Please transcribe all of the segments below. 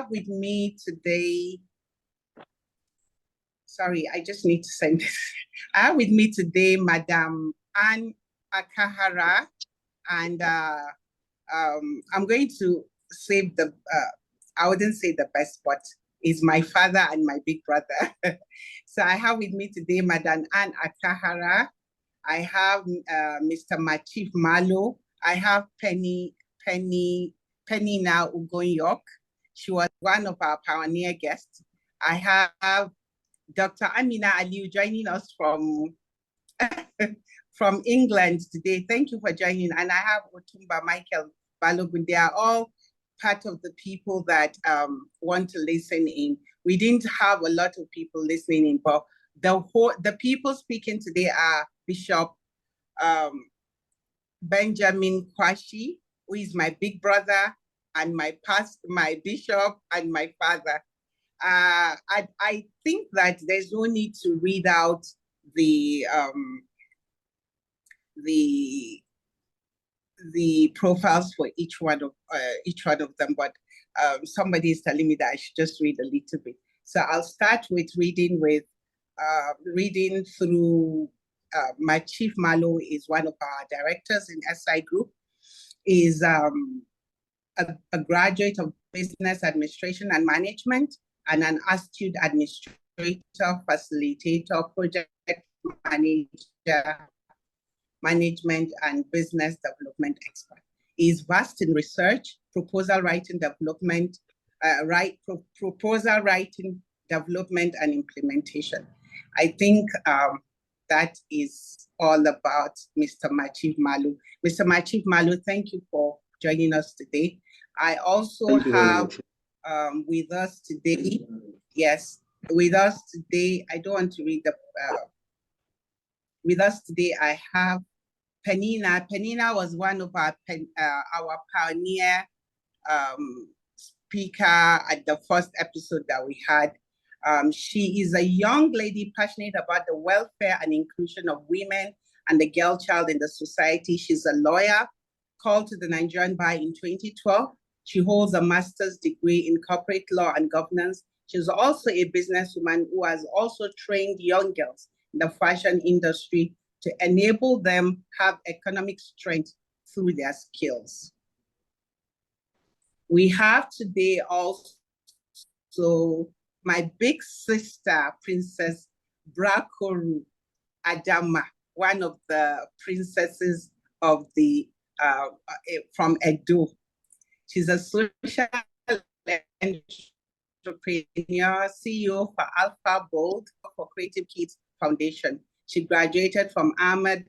with me today, sorry, I just need to send this. I have with me today, Madam Anne Akahara, and I'm going to save the, I wouldn't say the best, but is my father and my big brother. So I have with me today, Madam Anne Akahara. I have Mr. Machif Malo. I have Penny now Ugoyok. She was one of our pioneer guests. I have Dr. Amina Aliu joining us from from England today. Thank you for joining. And I have Otumba Michael Balogun. They are all part of the people that want to listen in. We didn't have a lot of people listening in, but the people speaking today are Bishop Benjamin Kwashi, who is my big brother and my bishop and my father. I think that there's no need to read out the profiles for each one of them, but somebody is telling me that I should just read a little bit. So I'll start with reading through my Chief Malo is one of our directors in SI Group, is a graduate of business administration and management and an astute administrator, facilitator, project manager, management and business development expert. He is vast in research, proposal writing, development, proposal writing, development and implementation. I think that is all about Mr. Machif Malu. Mr. Machif Malu, thank you for joining us today. I also have with us today, I don't want to read the, with us today, I have Penina. Penina was one of our pioneer speaker at the first episode that we had. She is a young lady passionate about the welfare and inclusion of women and the girl child in the society. She's a lawyer, called to the Nigerian Bar in 2012. She holds a master's degree in corporate law and governance. She's also a businesswoman who has also trained young girls in the fashion industry to enable them have economic strength through their skills. We have today also my big sister, Princess Brakoru Adama, one of the princesses of the from Edo. She's a social entrepreneur, CEO for Alpha Bold for Creative Kids Foundation. She graduated from Ahmadu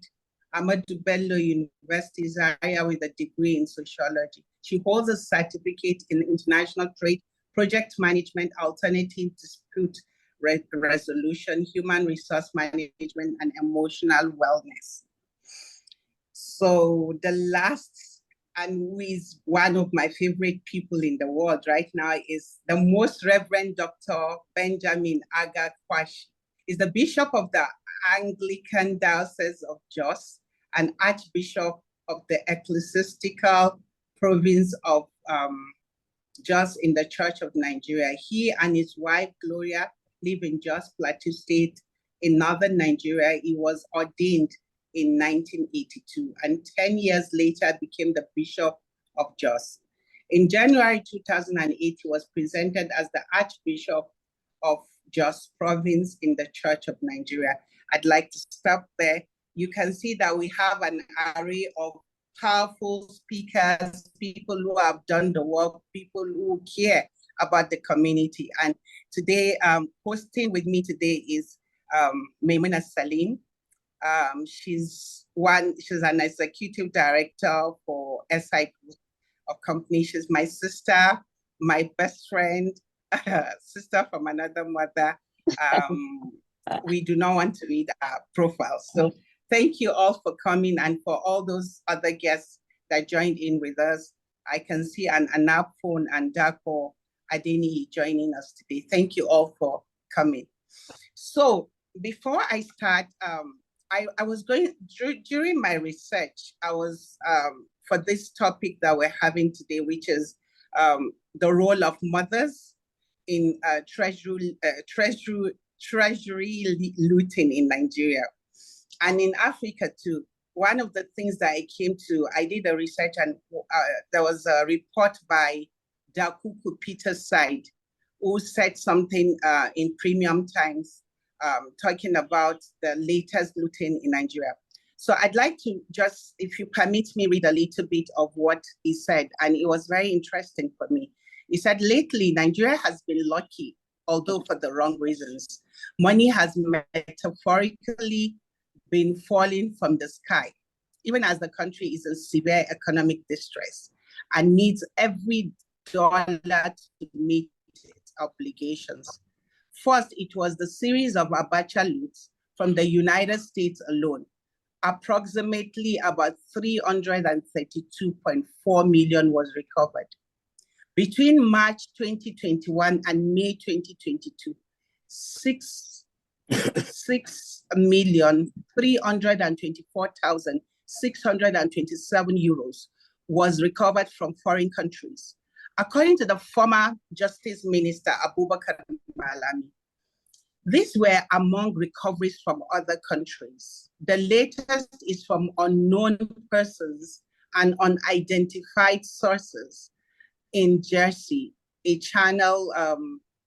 Bello University, Zaria, with a degree in sociology. She holds a certificate in international trade, project management, alternative dispute resolution, human resource management, and emotional wellness. So the last, and who is one of my favorite people in the world right now, is the Most Reverend Dr. Benjamin Aga Kwashi. He's the Bishop of the Anglican Diocese of Jos and Archbishop of the Ecclesiastical Province of Jos in the Church of Nigeria. He and his wife, Gloria, live in Jos, Plateau State in northern Nigeria. He was ordained in 1982 and 10 years later became the Bishop of Jos. In January 2008, he was presented as the Archbishop of Jos Province in the Church of Nigeria. I'd like to stop there. You can see that we have an array of powerful speakers, people who have done the work, people who care about the community. And today, hosting with me today is Maimuna Salim. She's an executive director for SI Group of companies. She's my sister, my best friend, sister from another mother. We do not want to read our profiles. So thank you all for coming, and for all those other guests that joined in with us. I can see an Anapon and Dako Adeni joining us today. Thank you all for coming. So before I start, I was going, during my research, I was, for this topic that we're having today, which is the role of mothers in treasury looting in Nigeria and in Africa too. One of the things that I did a research, and there was a report by Dakuku Peterside, who said something in Premium Times, talking about the latest looting in Nigeria. So I'd like to just, if you permit me, read a little bit of what he said, and it was very interesting for me. He said, lately, Nigeria has been lucky, although for the wrong reasons. Money has metaphorically been falling from the sky, even as the country is in severe economic distress and needs every dollar to meet its obligations. First, it was the series of Abacha loots from the United States alone. Approximately about 332.4 million was recovered. Between March 2021 and May 2022, 6,324,627 euros was recovered from foreign countries. According to the former Justice Minister, Abubakar Malami, these were among recoveries from other countries. The latest is from unknown persons and unidentified sources in Jersey, a Channel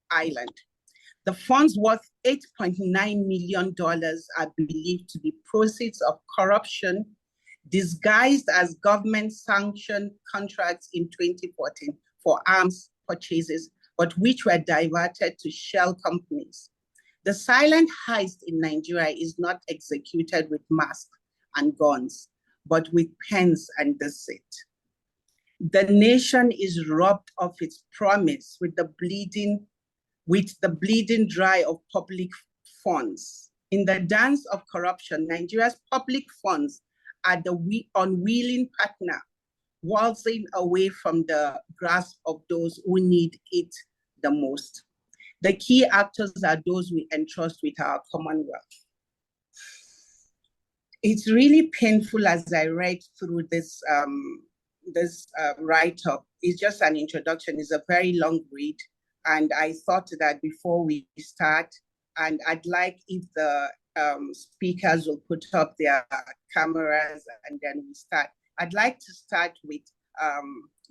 island. The funds worth $8.9 million are believed to be proceeds of corruption disguised as government-sanctioned contracts in 2014 for arms purchases, but which were diverted to shell companies. The silent heist in Nigeria is not executed with masks and guns, but with pens and deceit. The nation is robbed of its promise with the bleeding dry of public funds. In the dance of corruption, Nigeria's public funds are the unwilling partner, waltzing away from the grasp of those who need it the most. The key actors are those we entrust with our commonwealth. It's really painful as I read through this write-up. It's just an introduction. It's a very long read. And I thought that before we start, and I'd like if the speakers will put up their cameras and then we start. I'd like to start with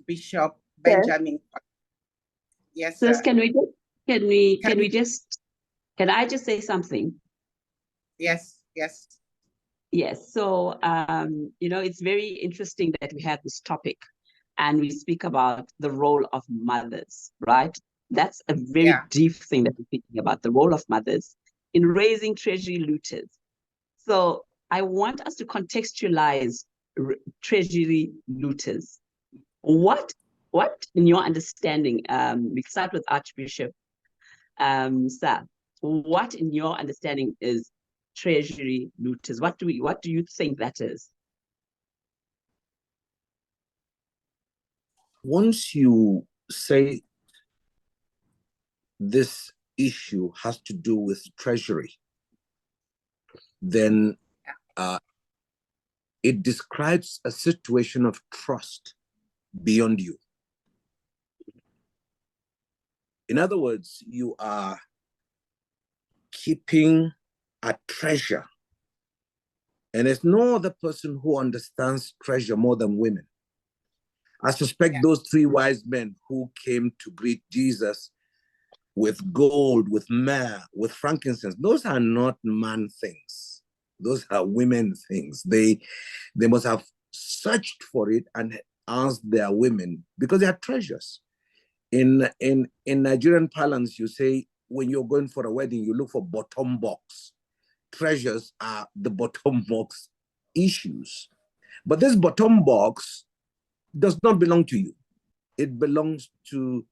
Bishop Benjamin. Yes, sir. Can I just say something? Yes. Yes. So, it's very interesting that we have this topic and we speak about the role of mothers, right? That's a very deep thing that we're thinking about, the role of mothers in raising treasury looters. So I want us to contextualize treasury looters. What in your understanding, we start with Archbishop, sir, what in your understanding is treasury looters? What do you think that is? Once you say this issue has to do with Treasury, then it describes a situation of trust beyond you. In other words, you are keeping a treasure, and there's no other person who understands treasure more than women. I suspect those three wise men who came to greet Jesus with gold, with myrrh, with frankincense, those are not man things. Those are women things. They must have searched for it and asked their women because they are treasures. In Nigerian parlance, you say when you're going for a wedding, you look for bottom box. Treasures are the bottom box issues. But this bottom box does not belong to you. It belongs to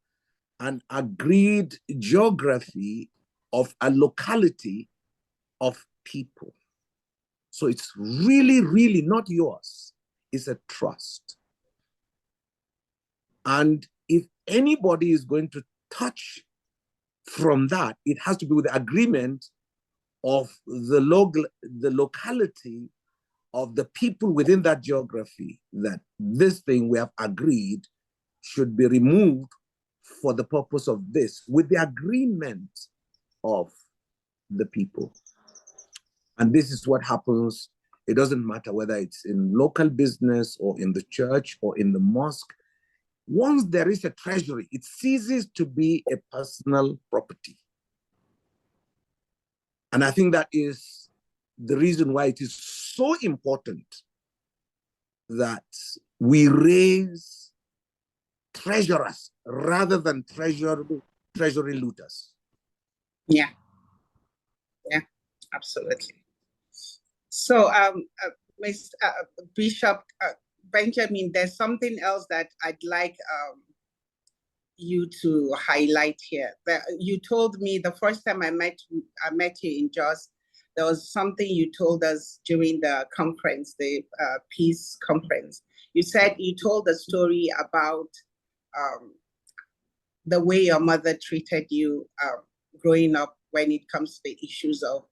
an agreed geography of a locality of people. So it's really, really not yours. It's a trust. And if anybody is going to touch from that, it has to be with the agreement of the locality of the people within that geography, that this thing we have agreed should be removed for the purpose of this, with the agreement of the people. And this is what happens. It doesn't matter whether it's in local business or in the church or in the mosque. Once there is a treasury, it ceases to be a personal property. And I think that is the reason why it is so important that we raise treasurers rather than treasury looters. Yeah, absolutely. So, Bishop Benjamin, there's something else that I'd like you to highlight here. You told me the first time I met you in Jos, there was something you told us during the conference, the peace conference. You said you told a story about the way your mother treated you growing up when it comes to the issues of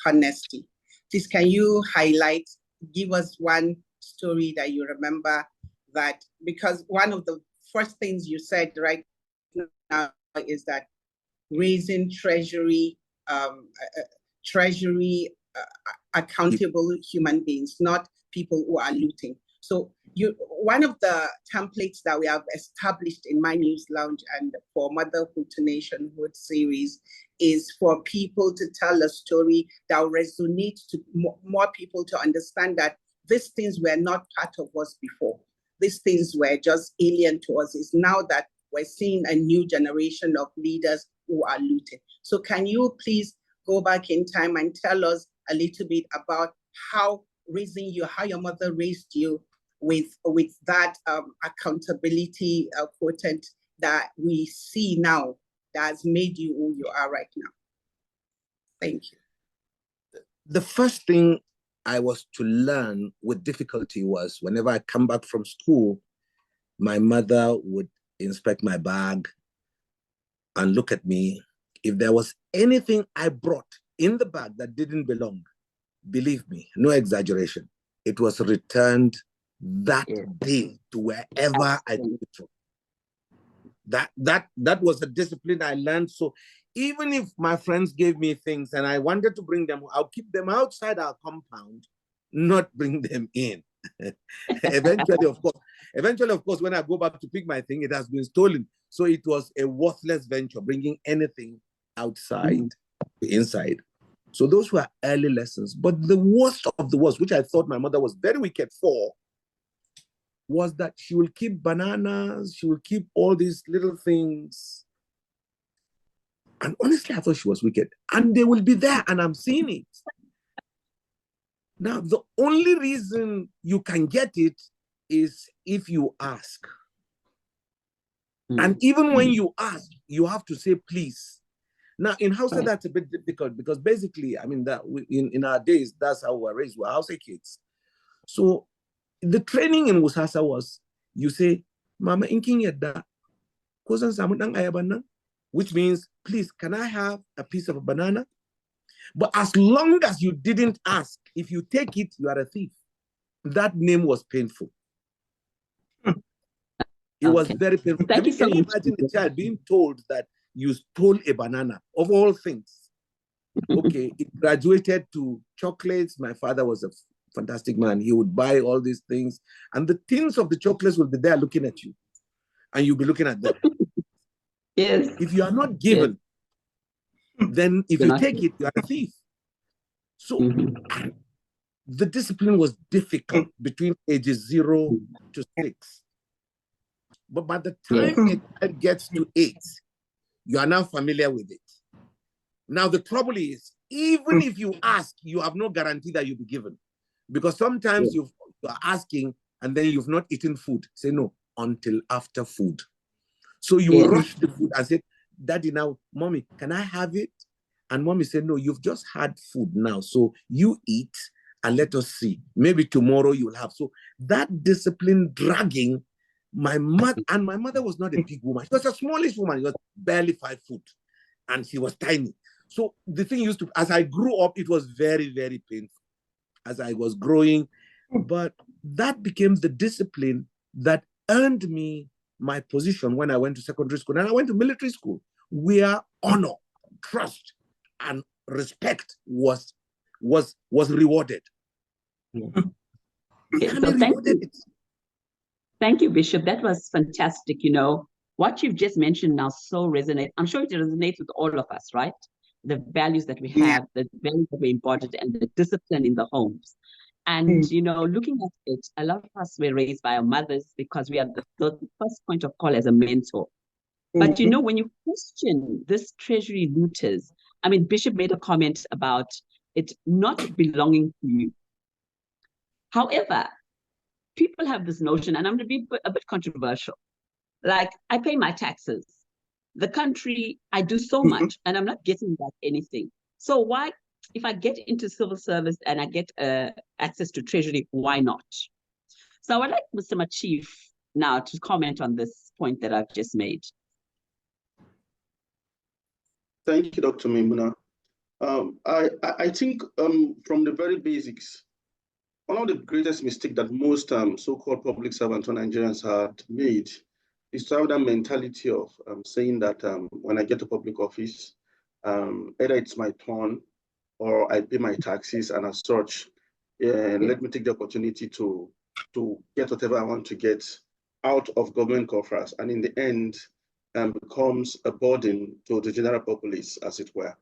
honesty. Please, can you highlight, give us one story that you remember that, because one of the first things you said right now is that raising treasury accountable human beings, not people who are looting. So one of the templates that we have established in my news lounge and for Motherhood to Nationhood series is for people to tell a story that resonates to more people to understand that these things were not part of us before. These things were just alien to us. It's now that we're seeing a new generation of leaders who are looting. So can you please go back in time and tell us a little bit about how your mother raised you with that accountability quotient that we see now that has made you who you are right now? Thank you. The first thing I was to learn with difficulty was whenever I come back from school, my mother would inspect my bag and look at me. If there was anything I brought in the bag that didn't belong, believe me, no exaggeration, it was returned that day to wherever I took it from. That was a discipline I learned. So even if my friends gave me things and I wanted to bring them, I'll keep them outside our compound, not bring them in. Eventually, of course, when I go back to pick my thing, it has been stolen. So it was a worthless venture, bringing anything outside, inside. So those were early lessons. But the worst of the worst, which I thought my mother was very wicked for, was that she will keep bananas, she will keep all these little things. And honestly, I thought she was wicked. And they will be there, and I'm seeing it. Now, the only reason you can get it is if you ask. And even when you ask, you have to say, please. Now, in Hausa, that's a bit difficult because basically, I mean, that in our days, that's how we're raised. We're Hausa kids. So the training in Wusasa was, you say, Mama, inking yadda, kozan samu dang ayaban nan? Which means, please, can I have a piece of a banana? But as long as you didn't ask, if you take it, you are a thief. That name was painful. It was very painful. Can you imagine a child being told that you stole a banana, of all things? Okay, it graduated to chocolates. My father was a fantastic man. He would buy all these things, and the tins of the chocolates will be there looking at you, and you'll be looking at them. Yes. If you are not given, then if you take it, you are a thief. So the discipline was difficult between ages 0 to 6. But by the time a child gets to 8, you are now familiar with it. Now, the trouble is, even if you ask, you have no guarantee that you'll be given. Because sometimes you are asking and then you've not eaten food. Say, no, until after food. So you rush the food and say, Daddy, now, Mommy, can I have it? And Mommy said, no, you've just had food now. So you eat and let us see. Maybe tomorrow you'll have. So that discipline dragging, my mother was not a big woman. She was a smallish woman. She was barely 5 foot. And she was tiny. So the thing used to, as I grew up, it was very, very painful as I was growing. But that became the discipline that earned me my position when I went to secondary school and I went to military school, where honor, trust, and respect was rewarded. Okay, so thank you, Bishop. That was fantastic. You know, what you've just mentioned now so resonates. I'm sure it resonates with all of us, right? The values that we have, the values that we embodied, and the discipline in the homes. And, you know, looking at it, a lot of us were raised by our mothers because we are the first point of call as a mentor. But, you know, when you question this treasury looters, I mean, Bishop made a comment about it not belonging to you. However, people have this notion, and I'm going to be a bit controversial. Like, I pay my taxes. The country, I do so much, and I'm not getting back anything. So why, if I get into civil service and I get access to Treasury, why not? So I would like Mr. Machif now to comment on this point that I've just made. Thank you, Dr. Maimuna. I think from the very basics, one of the greatest mistakes that most so-called public servants or Nigerians had made is to have that mentality of saying that when I get to public office, either it's my turn or I pay my taxes, and as such, let me take the opportunity to get whatever I want to get out of government coffers, and in the end, becomes a burden to the general populace, as it were.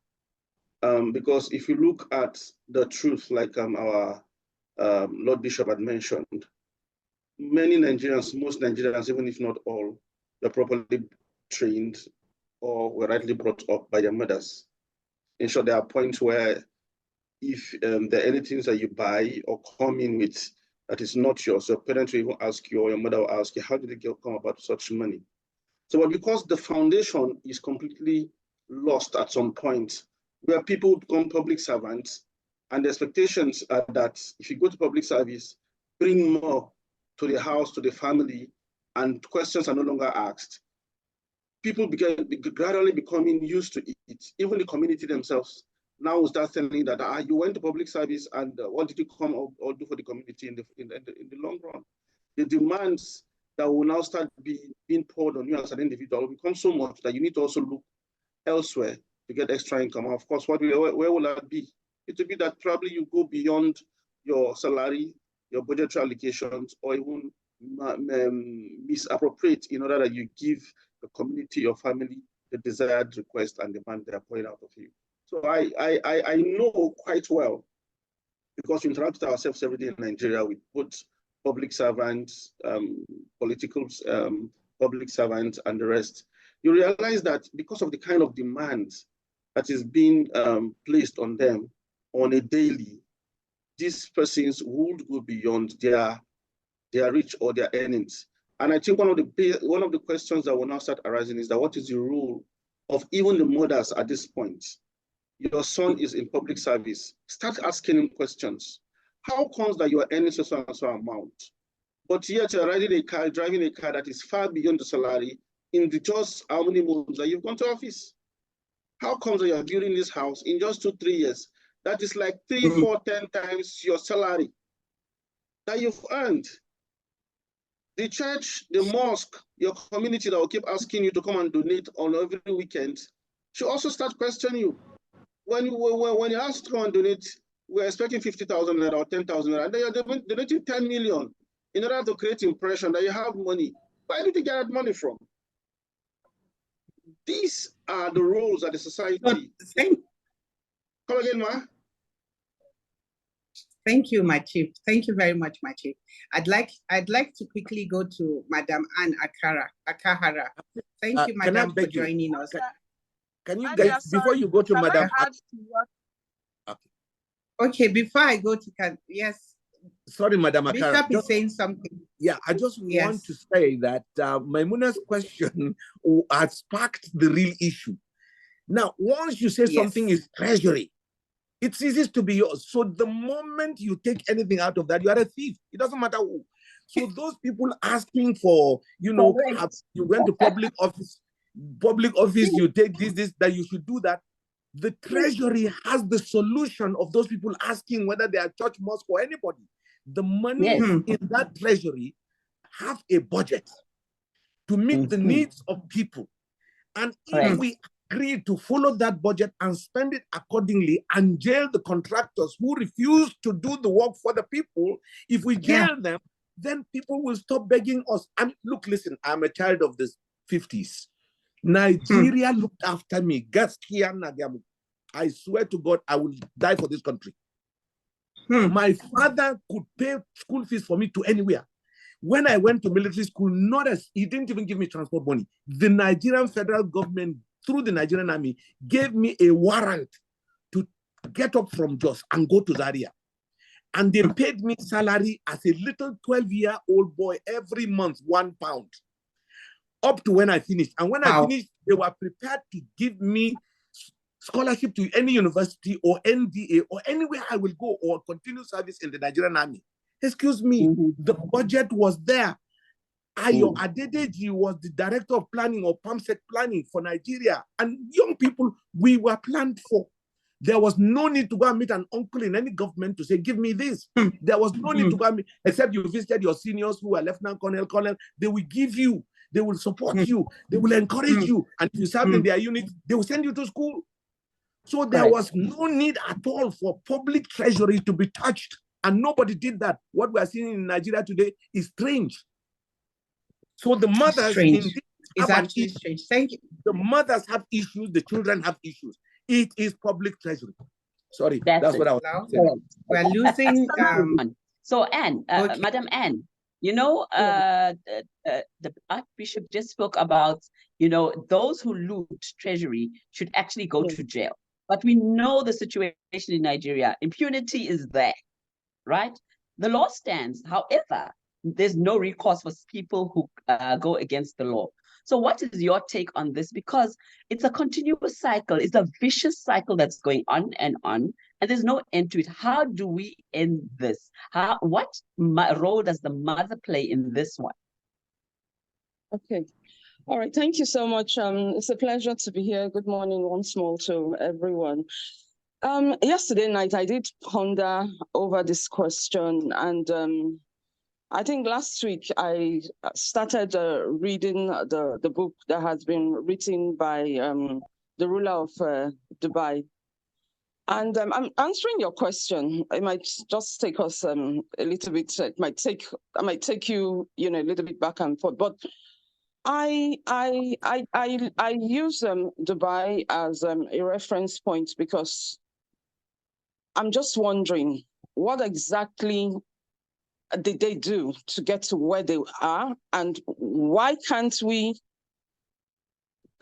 Because if you look at the truth, like our Lord Bishop had mentioned, many Nigerians, most Nigerians, even if not all, were properly trained or were rightly brought up by their mothers. In short, there are points where if there are any things that you buy or come in with that is not yours, your parents will even ask you, or your mother will ask you, how did it come about such money? So, but because the foundation is completely lost at some point, where people become public servants, and the expectations are that if you go to public service, bring more to the house, to the family, and questions are no longer asked. People gradually becoming used to it. Even the community themselves now will start telling that you went to public service, and what did you come or do for the community in the long run? The demands that will now start being poured on you as an individual will become so much that you need to also look elsewhere to get extra income. Of course, where will that be? It will be that probably you go beyond your salary, your budgetary allocations, or even misappropriate in order that you give the community, your family, the desired request and demand they are pouring out of you. So I know quite well, because we interact with ourselves every day in Nigeria with both public servants, political public servants, and the rest. You realize that because of the kind of demands that is being placed on them on a daily, these persons would go beyond their reach or their earnings. And I think one of the questions that will now start arising is that what is the role of even the mothers at this point? Your son is in public service. Start asking him questions. How comes that you are earning so and so amount, but yet you're driving a car that is far beyond the salary in just how many months that you've gone to office? How comes that you're building this house in just 2-3 years? That is like 3, 4, 10 times your salary that you've earned. The church, the mosque, your community that will keep asking you to come and donate on every weekend should also start questioning you. When you ask to come and donate, we're expecting 50,000 naira or 10,000 naira, and then you're donating 10 million in order to create impression that you have money. Where did you get that money from? These are the roles that the society. Come again, Ma? Thank you, my chief. Thank you very much, my chief. I'd like to quickly go to Madam Anne Akahara. Thank you, Madam, for joining us. Can you guys, before you go to Madam? Okay, before I go to, yes. Sorry, Madam Akara. Bishop is saying something. Yeah, I just want to say that Maimuna's question has sparked the real issue. Now, once you say something is treasury, it ceases to be yours. So the moment you take anything out of that, you are a thief. It doesn't matter who. So those people asking for, you went to public office, you take this, that you should do that. The treasury has the solution of those people asking whether they are church, mosque, or anybody. The money in that treasury have a budget. to meet the needs of people. And if we agree to follow that budget and spend it accordingly and jail the contractors who refuse to do the work for the people, if we jail them, then people will stop begging us. And look, listen, I'm a child of the 50s. Nigeria looked after me. I swear to God, I will die for this country. My father could pay school fees for me to anywhere. When I went to military school, he didn't even give me transport money. The Nigerian federal government, through the Nigerian army, gave me a warrant to get up from Jos and go to Zaria. And they paid me salary as a little 12-year-old boy every month, £1, up to when I finished. And when I finished, they were prepared to give me scholarship to any university or NDA or anywhere I will go or continue service in the Nigerian army. Excuse me, the budget was there. Ayo Adedeji was the director of planning or PAMSEC planning for Nigeria. And young people, we were planned for. There was no need to go and meet an uncle in any government to say, give me this. There was no need to go and meet, except you visited your seniors who are lieutenant colonel, they will give you, they will support you, they will encourage you. And if you serve in their unit, they will send you to school. So there was no need at all for public treasury to be touched. And nobody did that. What we are seeing in Nigeria today is strange. So the mothers it's actually strange. Thank you. The mothers have issues, the children have issues. It is public treasury. Sorry, that's what I was saying. We're losing. So Anne, Madam Anne, you know, the Archbishop just spoke about, you know, those who loot treasury should actually go to jail. But we know the situation in Nigeria. Impunity is there, right? The law stands. However, there's no recourse for people who go against the law. So what is your take on this? Because it's a continuous cycle. It's a vicious cycle that's going on, and there's no end to it. How do we end this? What role does the mother play in this one? Okay. All right. Thank you so much. It's a pleasure to be here. Good morning once more to everyone. Yesterday night, I did ponder over this question, and I think last week I started reading the book that has been written by the ruler of Dubai. And I'm answering your question. It might just take us a little bit. I might take you, a little bit back and forth. But I use Dubai as a reference point because I'm just wondering what exactly did they do to get to where they are, and why can't we,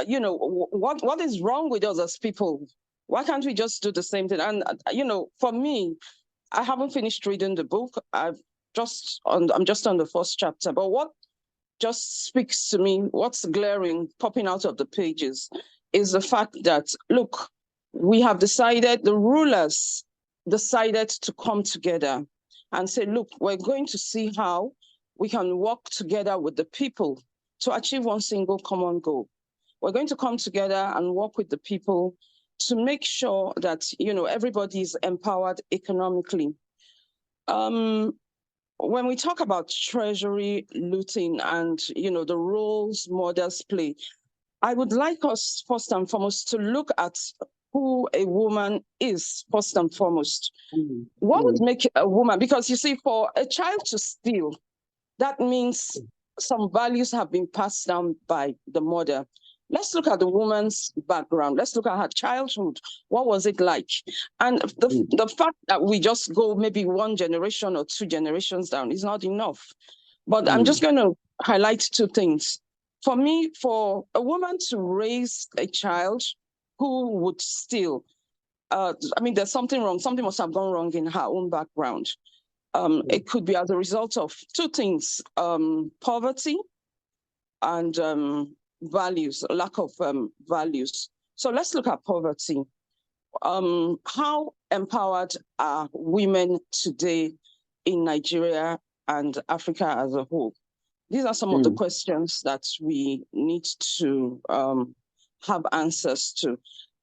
what is wrong with us as people? Why can't we just do the same thing? And, for me, I haven't finished reading the book. I'm just on the first chapter, but what just speaks to me, what's glaring, popping out of the pages, is the fact that, look, the rulers decided to come together and say, look, we're going to see how we can work together with the people to achieve one single common goal. We're going to come together and work with the people to make sure that, everybody is empowered economically. When we talk about treasury looting and, the roles mothers play, I would like us first and foremost to look at who a woman is, first and foremost. What would make a woman? Because you see, for a child to steal, that means some values have been passed down by the mother. Let's look at the woman's background. Let's look at her childhood. What was it like? And the fact that we just go maybe one generation or two generations down is not enough. But I'm just going to highlight two things. For me, for a woman to raise a child who would steal, there's something wrong. Something must have gone wrong in her own background. It could be as a result of two things, poverty and values, lack of values. So let's look at poverty. How empowered are women today in Nigeria and Africa as a whole? These are some of the questions that we need to have answers to.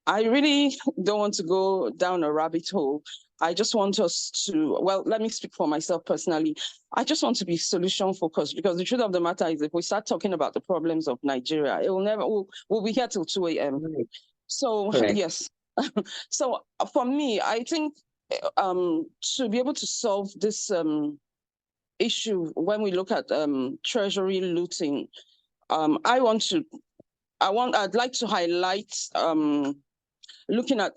I really don't want to go down a rabbit hole. I just want us to, well, let me speak for myself personally. I just want to be solution focused, because the truth of the matter is, if we start talking about the problems of Nigeria, it will never, we'll be here till 2 a.m. So, Correct. yes. So for me, I think to be able to solve this issue, when we look at treasury looting, I'd like to highlight looking at,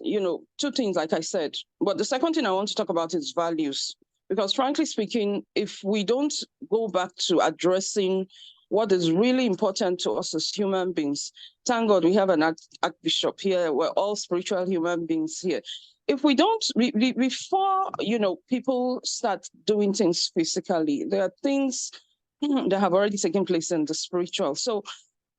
two things, like I said. But the second thing I want to talk about is values. Because frankly speaking, if we don't go back to addressing what is really important to us as human beings, thank God we have an archbishop here. We're all spiritual human beings here. If we don't, before, people start doing things physically, there are things that have already taken place in the spiritual. So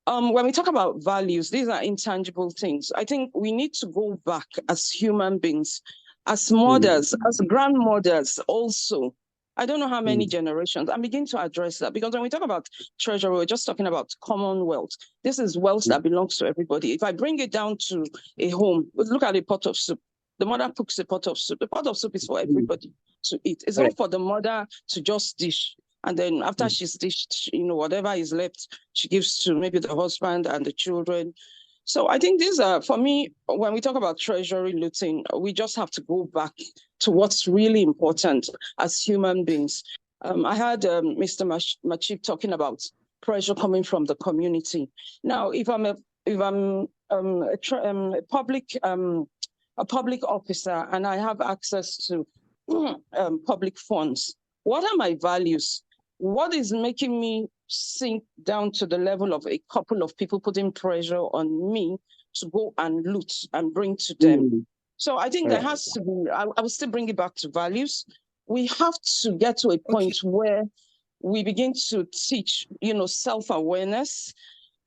when we talk about values, these are intangible things. I think we need to go back as human beings, as mothers, as grandmothers also. I don't know how many generations, and begin to address that. Because when we talk about treasury, we're just talking about commonwealth. This is wealth that belongs to everybody. If I bring it down to a home, look at a pot of soup. The mother cooks a pot of soup. The pot of soup is for everybody to eat. It's not for the mother to just dish. And then after she's dished, whatever is left, she gives to maybe the husband and the children. So I think these are, for me, when we talk about treasury looting, we just have to go back to what's really important as human beings. I heard Mr. Machib talking about pressure coming from the community. Now, if I'm a public officer and I have access to public funds, what are my values? What is making me sink down to the level of a couple of people putting pressure on me to go and loot and bring to them? So I think there has to be, I will still bring it back to values. We have to get to a point where we begin to teach, self-awareness.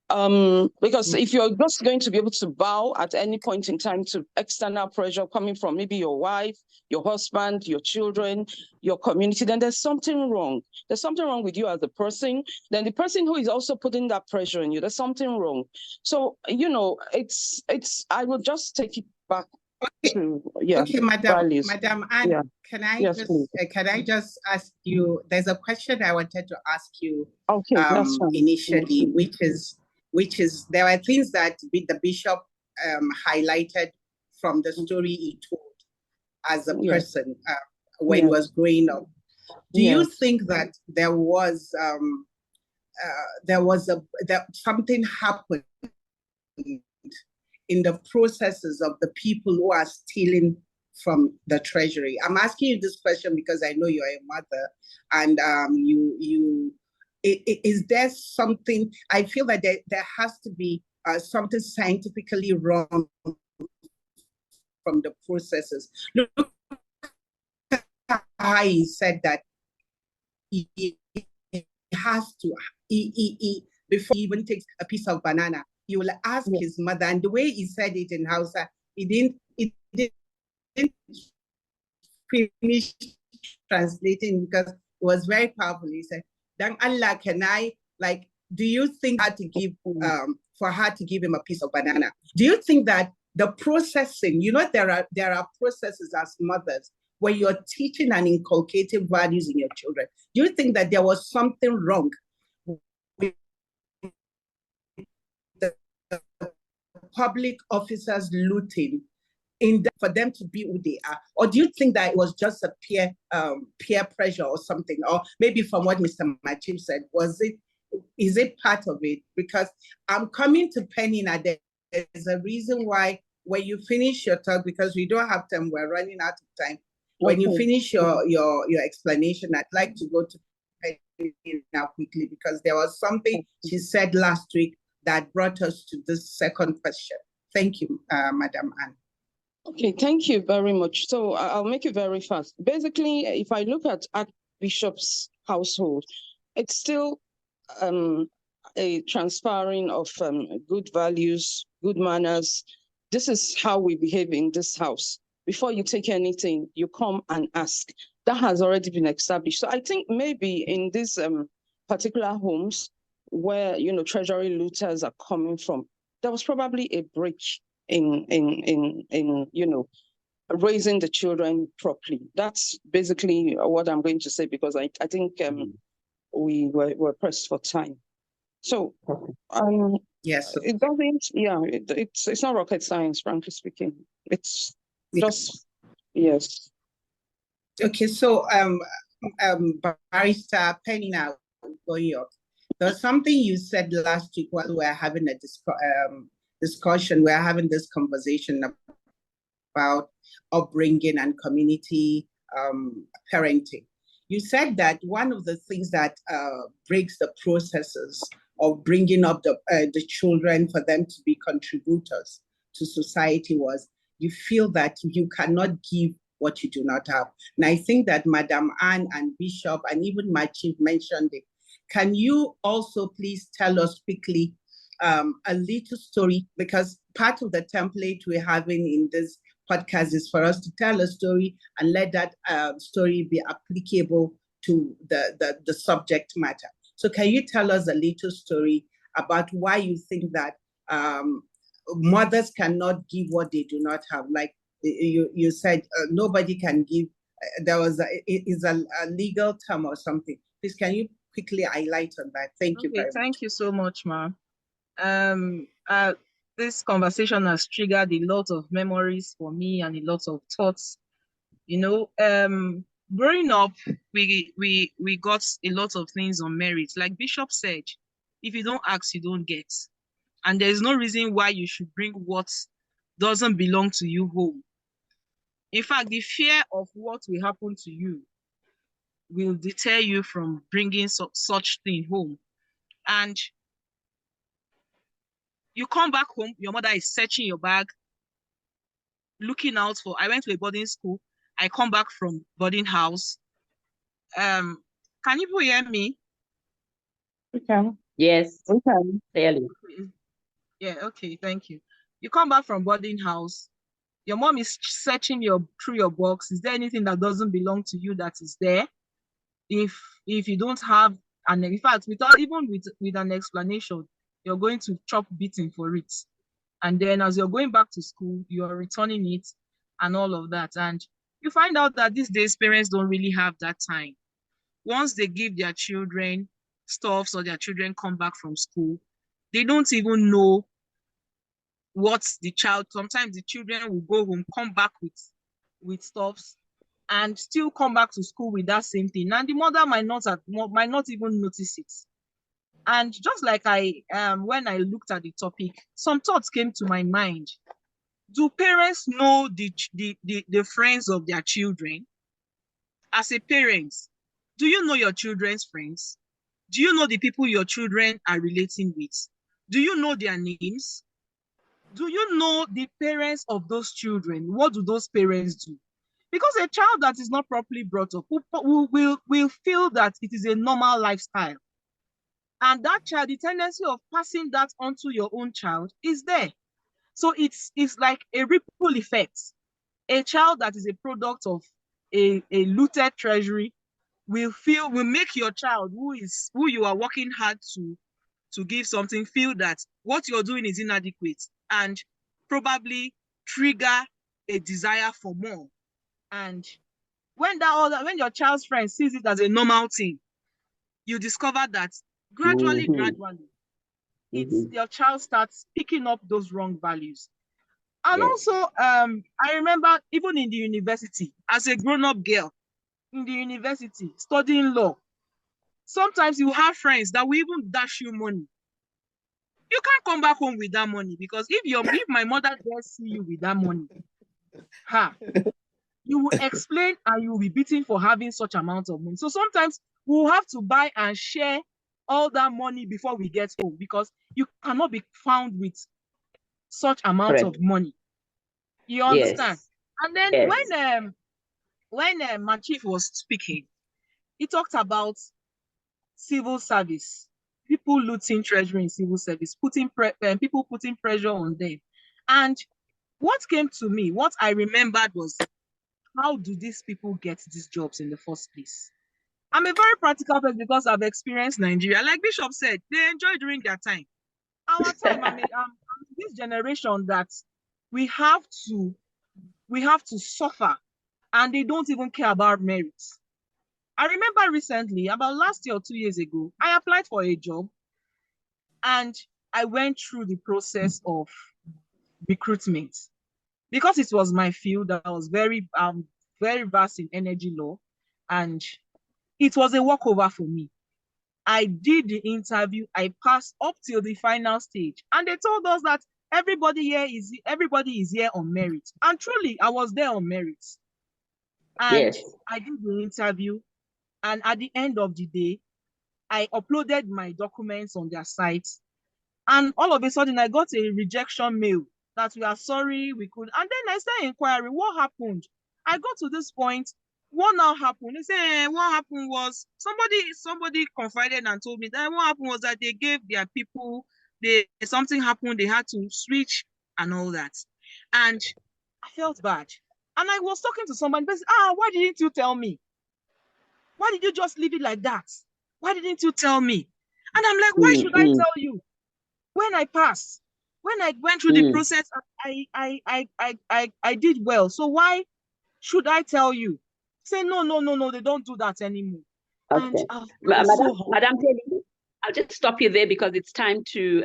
Because if you're just going to be able to bow at any point in time to external pressure coming from maybe your wife, your husband, your children, your community, then there's something wrong. There's something wrong with you as a person. Then the person who is also putting that pressure on you, there's something wrong. So, I will just take it back to, Okay, values. Madam Anne, can I just ask you, there's a question I wanted to ask you initially, which is there are things that the bishop highlighted from the story he told as a person when he was growing up. Do you think that there was something happened in the processes of the people who are stealing from the treasury? I'm asking you this question because I know you're a mother, and is there something? I feel that there has to be something scientifically wrong from the processes. Look how he said that he has to, before he even takes a piece of banana, he will ask his mother, and the way he said it in Hausa, he didn't finish translating because it was very powerful. He said, "Dan Allah, can I, do you think that to give for her to give him a piece of banana? Do you think that the processing, there are processes as mothers where you're teaching and inculcating values in your children? Do you think that there was something wrong with the public officers looting for them to be who they are? Or do you think that it was just a peer pressure or something? Or maybe from what Mr. Machib said, is it part of it? Because I'm coming to Penny now, there's a reason why when you finish your talk, because we don't have time, we're running out of time. When you finish your explanation, I'd like to go to Penny now quickly, because there was something she said last week that brought us to this second question. Thank you, Madam Anne. Okay, thank you very much. So I'll make it very fast. Basically, if I look at Archbishop's household, it's still a transpiring of good values, good manners. This is how we behave in this house. Before you take anything, you come and ask. That has already been established. So I think maybe in these particular homes where, treasury looters are coming from, there was probably a break in raising the children properly. That's basically what I'm going to say, because I think we're pressed for time. So Yes. it doesn't, it's not rocket science, frankly speaking. It's just, yes. Okay, so Barrister Penina Goyok, there's something you said last week while we were having a discussion, we are having this conversation about upbringing and community parenting. You said that one of the things that breaks the processes of bringing up the children for them to be contributors to society was you feel that you cannot give what you do not have. And I think that Madam Anne and Bishop and even my chief mentioned it. Can you also please tell us quickly a little story, because part of the template we're having in this podcast is for us to tell a story and let that story be applicable to the subject matter. So can you tell us a little story about why you think that mothers cannot give what they do not have? Like you said, nobody can give. There was is a legal term or something. Please, can you quickly highlight on that? Thank you very much. Thank you so much, ma'am. This conversation has triggered a lot of memories for me and a lot of thoughts. Growing up, we got a lot of things on merit. Like Bishop said, if you don't ask, you don't get. And there's no reason why you should bring what doesn't belong to you home. In fact, the fear of what will happen to you will deter you from bringing such thing home. And you come back home, your mother is searching your bag, looking out for. I went to a boarding school. I come back from boarding house. Can you people hear me? We can. Yes. We can. Clearly. Yeah, okay, thank you. You come back from boarding house. Your mom is searching through your box. Is there anything that doesn't belong to you that is there? If you don't have, and in fact, without even with an explanation, you're going to chop beating for it. And then as you're going back to school, you're returning it and all of that. And you find out that these days parents don't really have that time. Once they give their children stuffs or their children come back from school, they don't even know what the child, sometimes the children will go home, come back with stuffs and still come back to school with that same thing. And the mother might not even notice it. And just like when I looked at the topic, some thoughts came to my mind. Do parents know the friends of their children? As a parent, do you know your children's friends? Do you know the people your children are relating with? Do you know their names? Do you know the parents of those children? What do those parents do? Because a child that is not properly brought up will feel that it is a normal lifestyle. And that child, the tendency of passing that on to your own child is there. So it's like a ripple effect. A child that is a product of a looted treasury will make your child who you are working hard to give something feel that what you're doing is inadequate and probably trigger a desire for more. And when your child's friend sees it as a normal thing, you discover that gradually, your child starts picking up those wrong values. And also, I remember even in the university, as a grown-up girl, in the university, studying law, sometimes you have friends that will even dash you money. You can't come back home with that money, because if my mother does see you with that money, you will explain and you will be beaten for having such amount of money. So sometimes we'll have to buy and share all that money before we get home, because you cannot be found with such amount of money. You understand? Yes. And then when my chief was speaking, he talked about civil service, people looting treasury in civil service, people putting pressure on them. And what came to me, what I remembered was, how do these people get these jobs in the first place? I'm a very practical person because I've experienced Nigeria. Like Bishop said, they enjoy during their time. Our time, I'm this generation that we have to suffer, and they don't even care about merits. I remember recently, about last year or 2 years ago, I applied for a job and I went through the process of recruitment. Because it was my field, I was very vast in energy law, and it was a walkover for me. I did the interview, I passed up till the final stage, and they told us that everybody is here on merit. And truly, I was there on merit. And Yes. I did the interview, and at the end of the day, I uploaded my documents on their site, and all of a sudden I got a rejection mail that we are sorry, we could. And then I started inquiring, what happened? I got to this point, what now happened? They say, what happened was somebody confided and told me that what happened was that they gave their people, something happened, they had to switch and all that. And I felt bad. And I was talking to somebody, but why didn't you tell me? Why did you just leave it like that? Why didn't you tell me? And I'm like, why should I tell you? When I passed, when I went through the process, I did well. So why should I tell you? Say, no, they don't do that anymore. Okay. And Madam Kelly, I'll just stop you there because it's time to,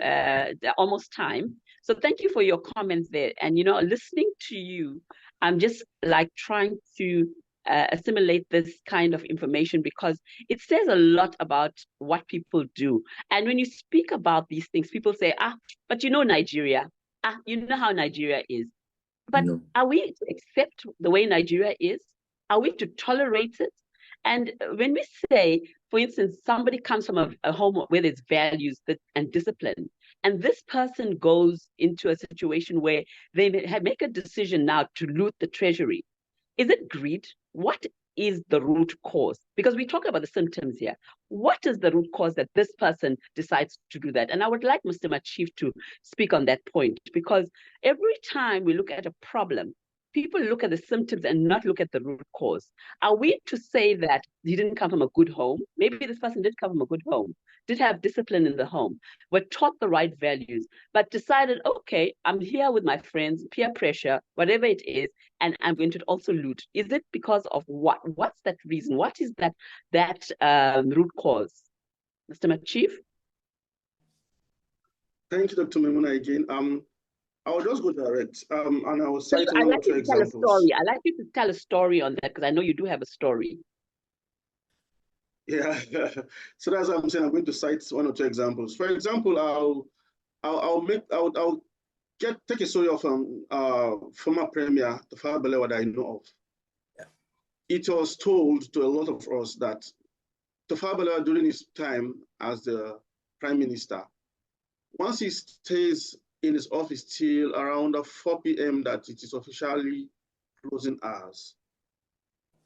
almost time. So thank you for your comments there. And, listening to you, I'm just like trying to assimilate this kind of information because it says a lot about what people do. And when you speak about these things, people say, but Nigeria, you know how Nigeria is. But are we to accept the way Nigeria is? Are we to tolerate it? And when we say, for instance, somebody comes from a home where there's values and discipline, and this person goes into a situation where they make a decision now to loot the treasury, is it greed? What is the root cause? Because we talk about the symptoms here. What is the root cause that this person decides to do that? And I would like Mr. Machif to speak on that point, because every time we look at a problem, people look at the symptoms and not look at the root cause. Are we to say that he didn't come from a good home? Maybe this person did come from a good home, did have discipline in the home, were taught the right values, but decided, okay, I'm here with my friends, peer pressure, whatever it is, and I'm going to also loot. Is it because of what? What's that reason? What is that root cause? Mr. Machif? Thank you, Dr. Memuna, again. I'll just go direct, and I will cite I'd one or like two you to tell examples. a story. I'd like you to tell a story on that because I know you do have a story. Yeah, so that's what I'm saying. I'm going to cite one or two examples. For example, I'll take a story of former Premier Tafawa Balewa that I know of. Yeah. It was told to a lot of us that Tafawa Balewa, during his time as the Prime Minister, once he stays in his office till around 4 p.m. that it is officially closing hours,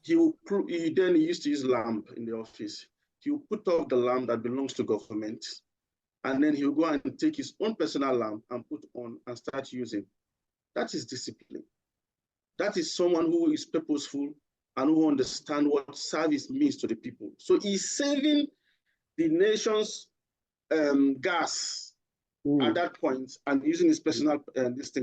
he used to use lamp in the office. He will put off the lamp that belongs to government, and then he'll go and take his own personal lamp and put on and start using. That is discipline. That is someone who is purposeful and who understands what service means to the people. So he's saving the nation's gas at that point and using his personal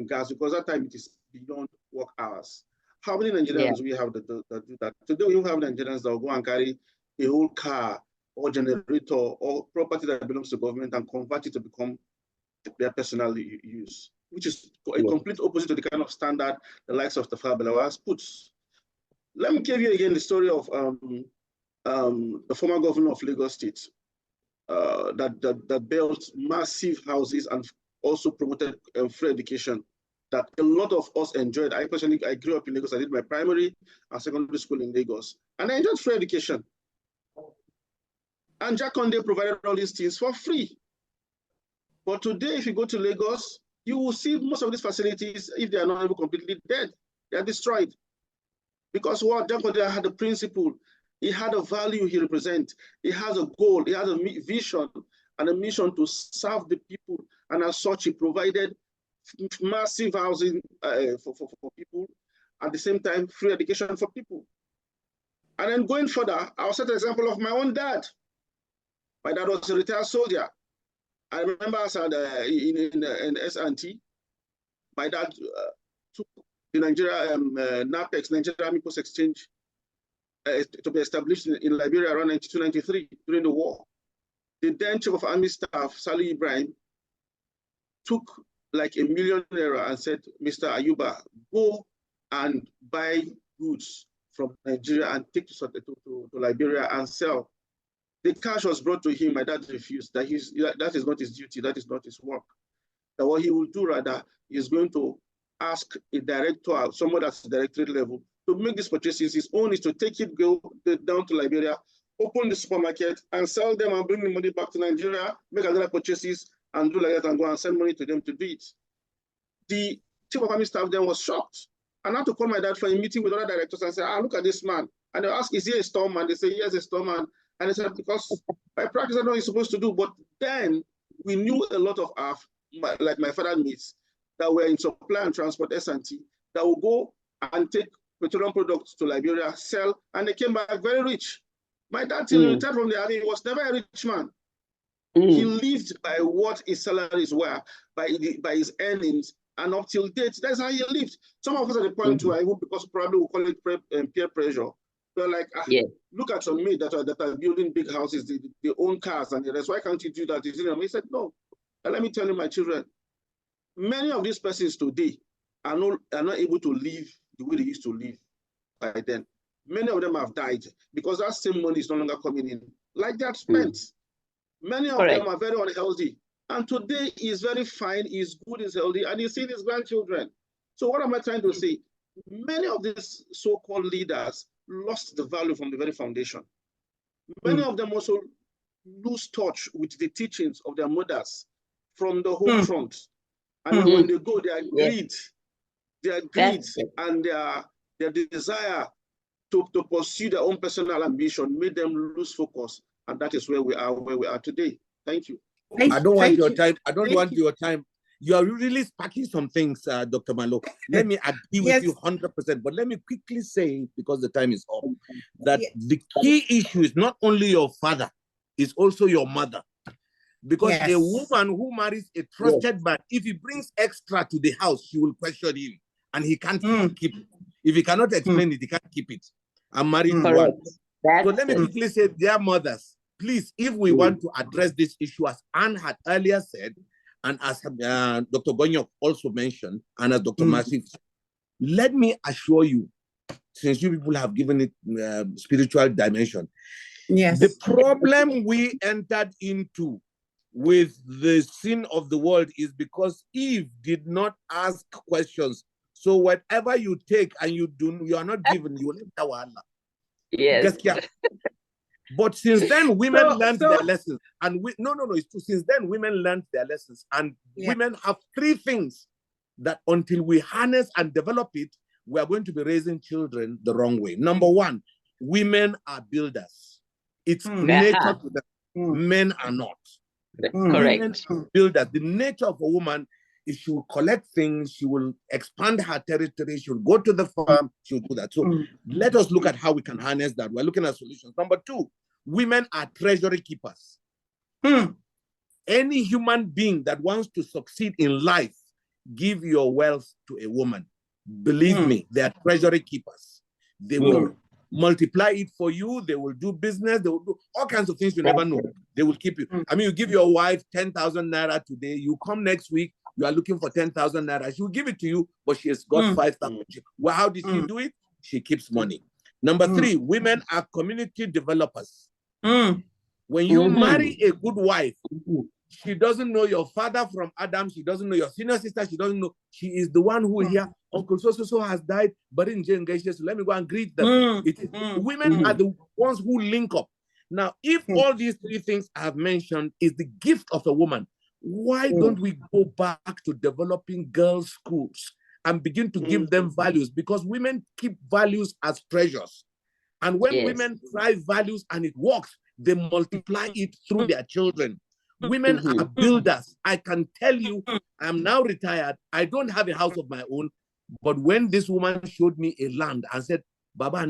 gas, because that time it is beyond work hours. How many Nigerians do we have that do that? Today we have Nigerians that will go and carry a whole car or generator or property that belongs to government and convert it to become their personal use, which is a complete opposite to the kind of standard the likes of Tafawa Balewa puts. Let me give you again the story of the former governor of Lagos State that built massive houses and also promoted free education that a lot of us enjoyed. I grew up in Lagos. I did my primary and secondary school in Lagos, and I enjoyed free education. And Jack Conde provided all these things for free. But today, if you go to Lagos, you will see most of these facilities, if they are not even completely dead, they are destroyed. Because what Jack Conde had a principle, he had a value he represents, he has a goal, he has a vision and a mission to serve the people. And as such, he provided massive housing for people, at the same time, free education for people. And then going further, I'll set an example of my own dad. My dad was a retired soldier. I remember I was in S&T. My dad took the Nigeria NAPEX, Nigeria Army Post Exchange, to be established in Liberia around 92-93 during the war. The then Chief of Army Staff, Salih Ibrahim, took like $1 million and said, Mr. Ayuba, go and buy goods from Nigeria and take to Liberia and sell. The cash was brought to him. My dad refused. That is not his duty. That is not his work. That what he will do rather is going to ask a director, someone that's directorate level, to make these purchases. His own is to take it, go down to Liberia, open the supermarket and sell them and bring the money back to Nigeria, make another purchases and do like that and go and send money to them to do it. The Chief of Army Staff then was shocked. And I had to call my dad for a meeting with other directors and say, look at this man. And they ask, is he a storeman? They say, yes, a storeman. And I said, because by practice, I know what he's supposed to do. But then we knew a lot of like my father mates, that were in supply and transport, S&T, that will go and take petroleum products to Liberia, sell, and they came back very rich. My dad, till he retired from the army, he was never a rich man. He lived by what his salaries were, by his earnings, and up till date, that's how he lived. Some of us at the point where, even because probably we call it peer pressure, they're like, look at some mates that are building big houses, they own cars and the rest. Why can't you do that? He said, no. And let me tell you, my children, many of these persons today are not able to live the way they used to live by then. Many of them have died because that same money is no longer coming in like they had spent. Many of them are very unhealthy. And today he's very fine, he's good, he's healthy, and he's seeing his grandchildren. So what am I trying to say? Many of these so-called leaders lost the value from the very foundation. Many of them also lose touch with the teachings of their mothers from the home front. And then when they go, their greed, and their desire to pursue their own personal ambition made them lose focus. And that is where we are today. Thank you. I don't want your time. I don't want your time. You are really sparking some things, Dr. Malo. Let me agree with you 100%, but let me quickly say, because the time is up, that the key issue is not only your father, it's also your mother. Because a woman who marries a trusted man, if he brings extra to the house, she will question him, and he can't keep it. If he cannot explain it, he can't keep it. I'm married to one. So let me quickly say, dear mothers, please, if we want to address this issue, as Anne had earlier said, and as Dr. Gonyok also mentioned, and as Dr. Masif, let me assure you, since you people have given it spiritual dimension, the problem we entered into with the sin of the world is because Eve did not ask questions. So whatever you take and you are not given, you will enter Allah. Yes. But since then, women learned their lessons. And it's true. Since then, women learned their lessons. And women have three things that until we harness and develop it, we are going to be raising children the wrong way. Number one, women are builders. It's nature to them. Men are not. Correct. Women builders. The nature of a woman is she will collect things, she will expand her territory, she will go to the farm, she will do that. So let us look at how we can harness that. We're looking at solutions. Number two, women are treasury keepers. Any human being that wants to succeed in life, give your wealth to a woman. Believe me, they are treasury keepers. They will multiply it for you. They will do business. They will do all kinds of things you never know. They will keep you. I mean, you give your wife 10,000 naira today. You come next week, you are looking for 10,000 naira. She will give it to you, but she has got 5,000. Well, how did she do it? She keeps money. Number three, women are community developers. When you marry a good wife, she doesn't know your father from Adam. She doesn't know your senior sister. She doesn't know. She is the one who here, Uncle so has died, but in engaged. So let me go and greet them. Women are the ones who link up. Now, if all these three things I have mentioned is the gift of a woman, why don't we go back to developing girls' schools and begin to give them values? Because women keep values as treasures. And when women try values and it works, they multiply it through their children. Women are builders. I can tell you, I'm now retired. I don't have a house of my own. But when this woman showed me a land and said, Baba,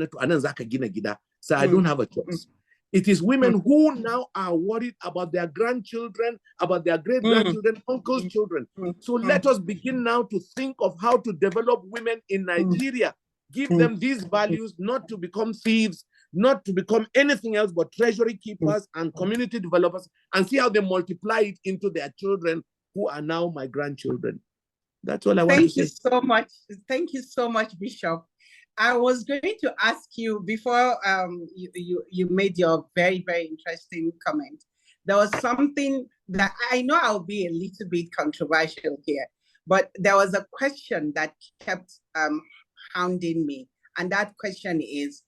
so I don't have a choice. It is women who now are worried about their grandchildren, about their great-grandchildren, uncles' children. So let us begin now to think of how to develop women in Nigeria. Give them these values, not to become thieves, not to become anything else but treasury keepers and community developers, and see how they multiply it into their children who are now my grandchildren. That's all I want to say. Thank you so much. Thank you so much, Bishop. I was going to ask you before you made your very, very interesting comment. There was something that I know I'll be a little bit controversial here, but there was a question that kept hounding me. And that question is,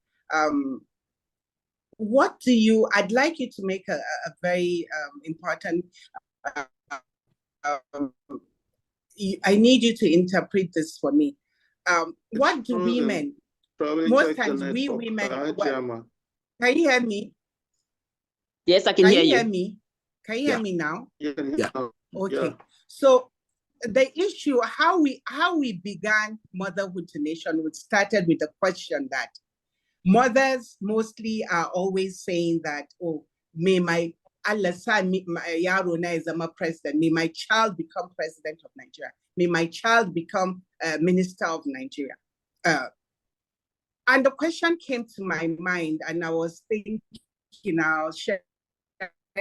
what do you, I'd like you to make a very important, I need you to interpret this for me. What do women, most times we women, can you hear me? Yes, I can hear you. Can you hear me? Can you hear me now? Yeah. Okay. Yeah. So the issue, how we began Motherhood to Nationhood started with the question that mothers mostly are always saying that, oh, may my president, may my child become president of Nigeria, may my child become minister of Nigeria. And the question came to my mind, and I was thinking, I'll share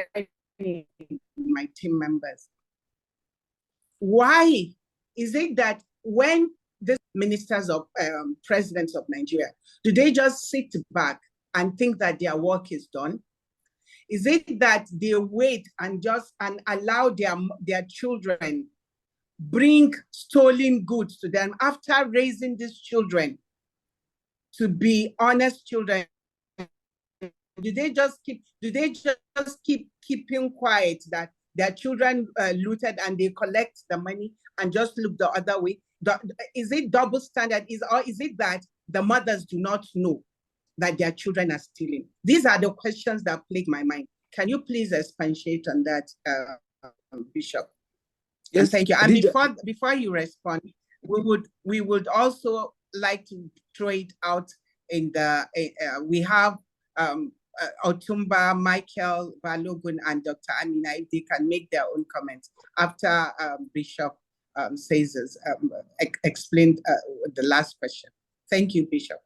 with my team members. Why is it that when the ministers of presidents of Nigeria, do they just sit back and think that their work is done? Is it that they wait and allow their children bring stolen goods to them after raising these children to be honest children? Do they just keep keeping quiet that their children looted and they collect the money and just look the other way? Is it double standard? Or is it that the mothers do not know that their children are stealing? These are the questions that plague my mind. Can you please expatiate on that, Bishop? Yes, and thank you. And before you respond, we would also like to throw it out in the we have Otumba, Michael, Balogun, and Dr. Amina, if they can make their own comments after Bishop explained the last question. Thank you, Bishop.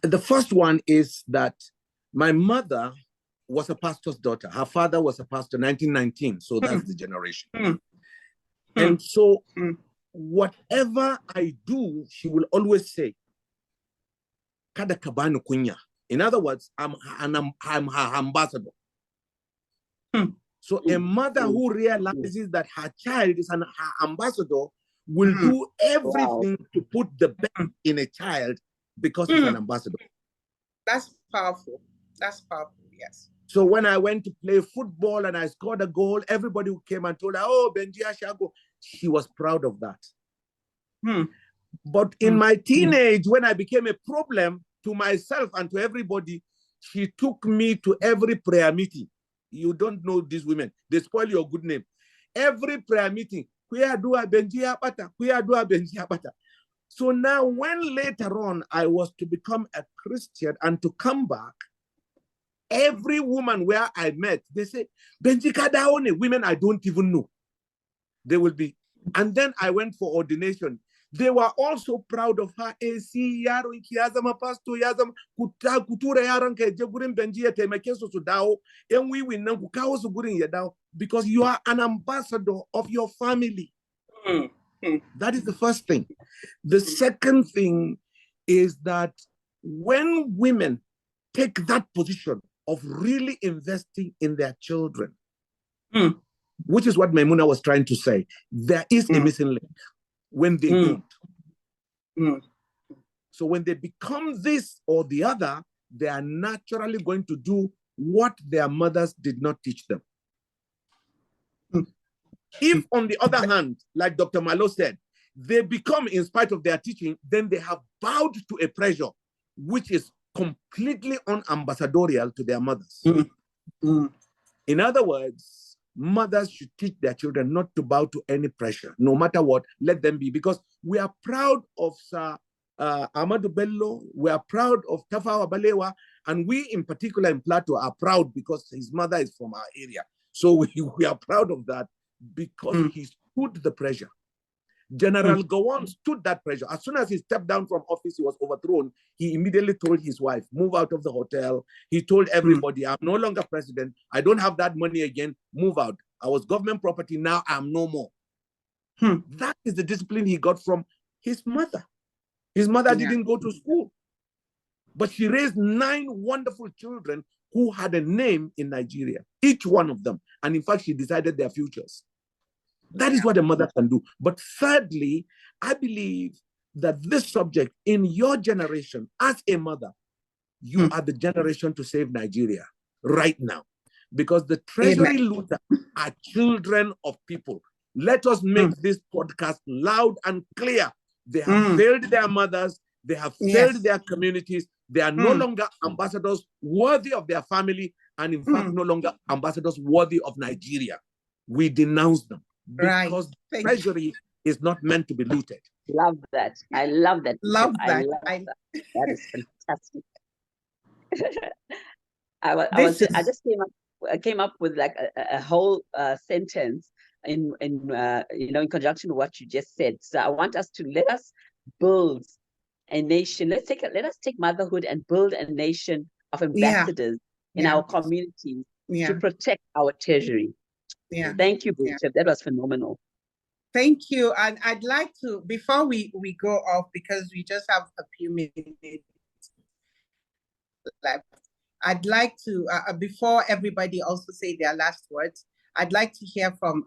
The first one is that my mother was a pastor's daughter. Her father was a pastor, 1919, so that's the generation. And so whatever I do, she will always say, Kada kabanu kunya. In other words, I'm her ambassador. So a mother who realizes that her child is her ambassador will do everything to put the best in a child because he's an ambassador. That's powerful. That's powerful, yes. So when I went to play football and I scored a goal, everybody who came and told her, oh, Benji Ashago, she was proud of that. But in my teenage, when I became a problem to myself and to everybody, she took me to every prayer meeting. You don't know these women. They spoil your good name. Every prayer meeting. So now when later on I was to become a Christian and to come back, every woman where I met, they say, Benji Kadaone, women I don't even know. They will be. And then I went for ordination. They were also proud of her. Because you are an ambassador of your family. That is the first thing. The second thing is that when women take that position of really investing in their children, which is what Maimuna was trying to say, there is a missing link when they don't. So when they become this or the other, they are naturally going to do what their mothers did not teach them. If, on the other hand, like Dr. Malo said, they become, in spite of their teaching, then they have bowed to a pressure which is completely unambassadorial to their mothers. In other words, mothers should teach their children not to bow to any pressure, no matter what, let them be, because we are proud of Sir Ahmadu Bello, we are proud of Tafawa Balewa, And we in particular in Plateau are proud because his mother is from our area. So we are proud of that because he stood the pressure. General Gowon stood that pressure. As soon as he stepped down from office, he was overthrown. He immediately told his wife, move out of the hotel. He told everybody, I'm no longer president. I don't have that money again. Move out. I was government property. Now I'm no more. That is the discipline he got from his mother. His mother didn't go to school, but she raised 9 wonderful children who had a name in Nigeria, each one of them. And in fact, she decided their futures. That is what a mother can do. But thirdly, I believe that this subject in your generation, as a mother, you are the generation to save Nigeria right now. Because the Treasury looters are children of people. Let us make this podcast loud and clear. They have failed their mothers. They have failed their communities. They are no longer ambassadors worthy of their family, and in fact, no longer ambassadors worthy of Nigeria. We denounce them because the Treasury is not meant to be looted. Love that. I love that. Love that. I love that. That is fantastic. I just came up with like a whole sentence in conjunction with what you just said. So I want us to let us build a nation. Let us take motherhood and build a nation of ambassadors in our communities to protect our treasury. Thank you, Bishop. That was phenomenal. Thank you. And I'd like to, before we go off, because we just have a few minutes left, I'd like to, before everybody also say their last words, I'd like to hear from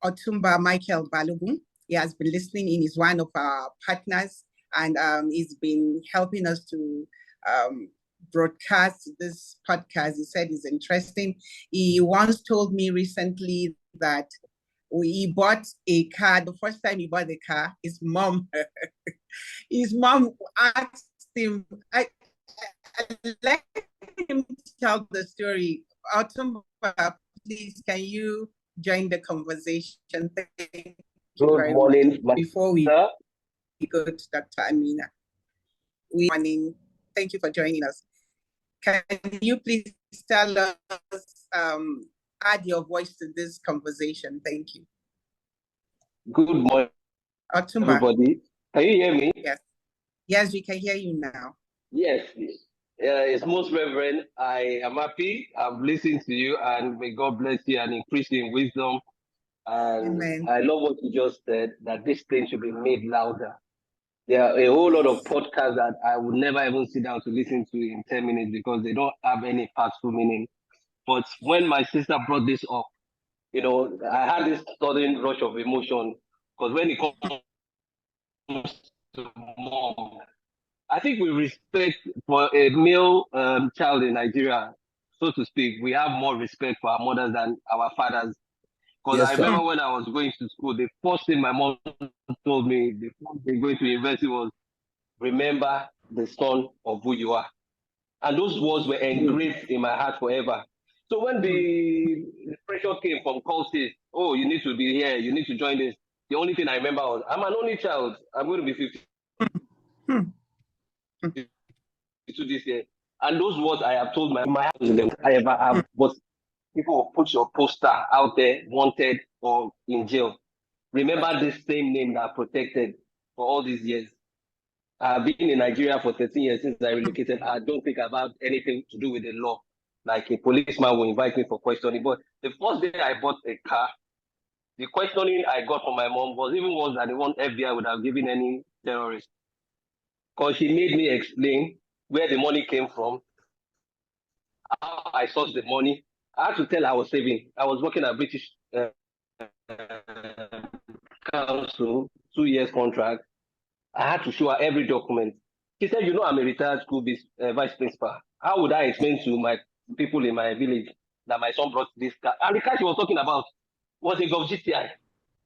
Otumba Michael Balogun. He has been listening in. He's one of our partners, and he's been helping us to broadcast this podcast. He said it's interesting. He once told me recently that he bought a car. The first time he bought a car, his mom asked him, let him tell the story. Otumba, please, can you join the conversation? Thank you very morning, much. Before we go to Dr. Amina. Good morning. Thank you for joining us. Can you please tell us, add your voice to this conversation? Thank you. Good morning, Otumba. everybody. Can you hear me? Yes. Yes, we can hear you now. Yes. It's most reverend. I am happy. I've listened to you, and may God bless you and increase you in wisdom. And Amen. I love what you just said, that this thing should be made louder. There are a whole lot of podcasts that I would never even sit down to listen to in 10 minutes because they don't have any impactful meaning. But when my sister brought this up, I had this sudden rush of emotion because when it comes to mom, I think we respect for a male child in Nigeria, so to speak, we have more respect for our mothers than our fathers. Because I remember when I was going to school, the first thing my mom told me before going to university was, remember the son of who you are. And those words were engraved in my heart forever. So when the pressure came from courses, oh, you need to be here, you need to join this, the only thing I remember was, I'm an only child. I'm going to be 52 this year. And those words I have told my house I ever have, but people will put your poster out there, wanted or in jail. Remember this same name that protected for all these years. I've been in Nigeria for 13 years since I relocated. I don't think about anything to do with the law. Like a policeman will invite me for questioning. But the first day I bought a car, the questioning I got from my mom was even worse than the one FBI would have given any terrorist. Because she made me explain where the money came from, how I sourced the money. I had to tell her I was saving. I was working at British Council, 2 years contract. I had to show her every document. She said, I'm a retired school vice principal. How would I explain to my people in my village that my son brought this car? And the car she was talking about was a Golf GTI.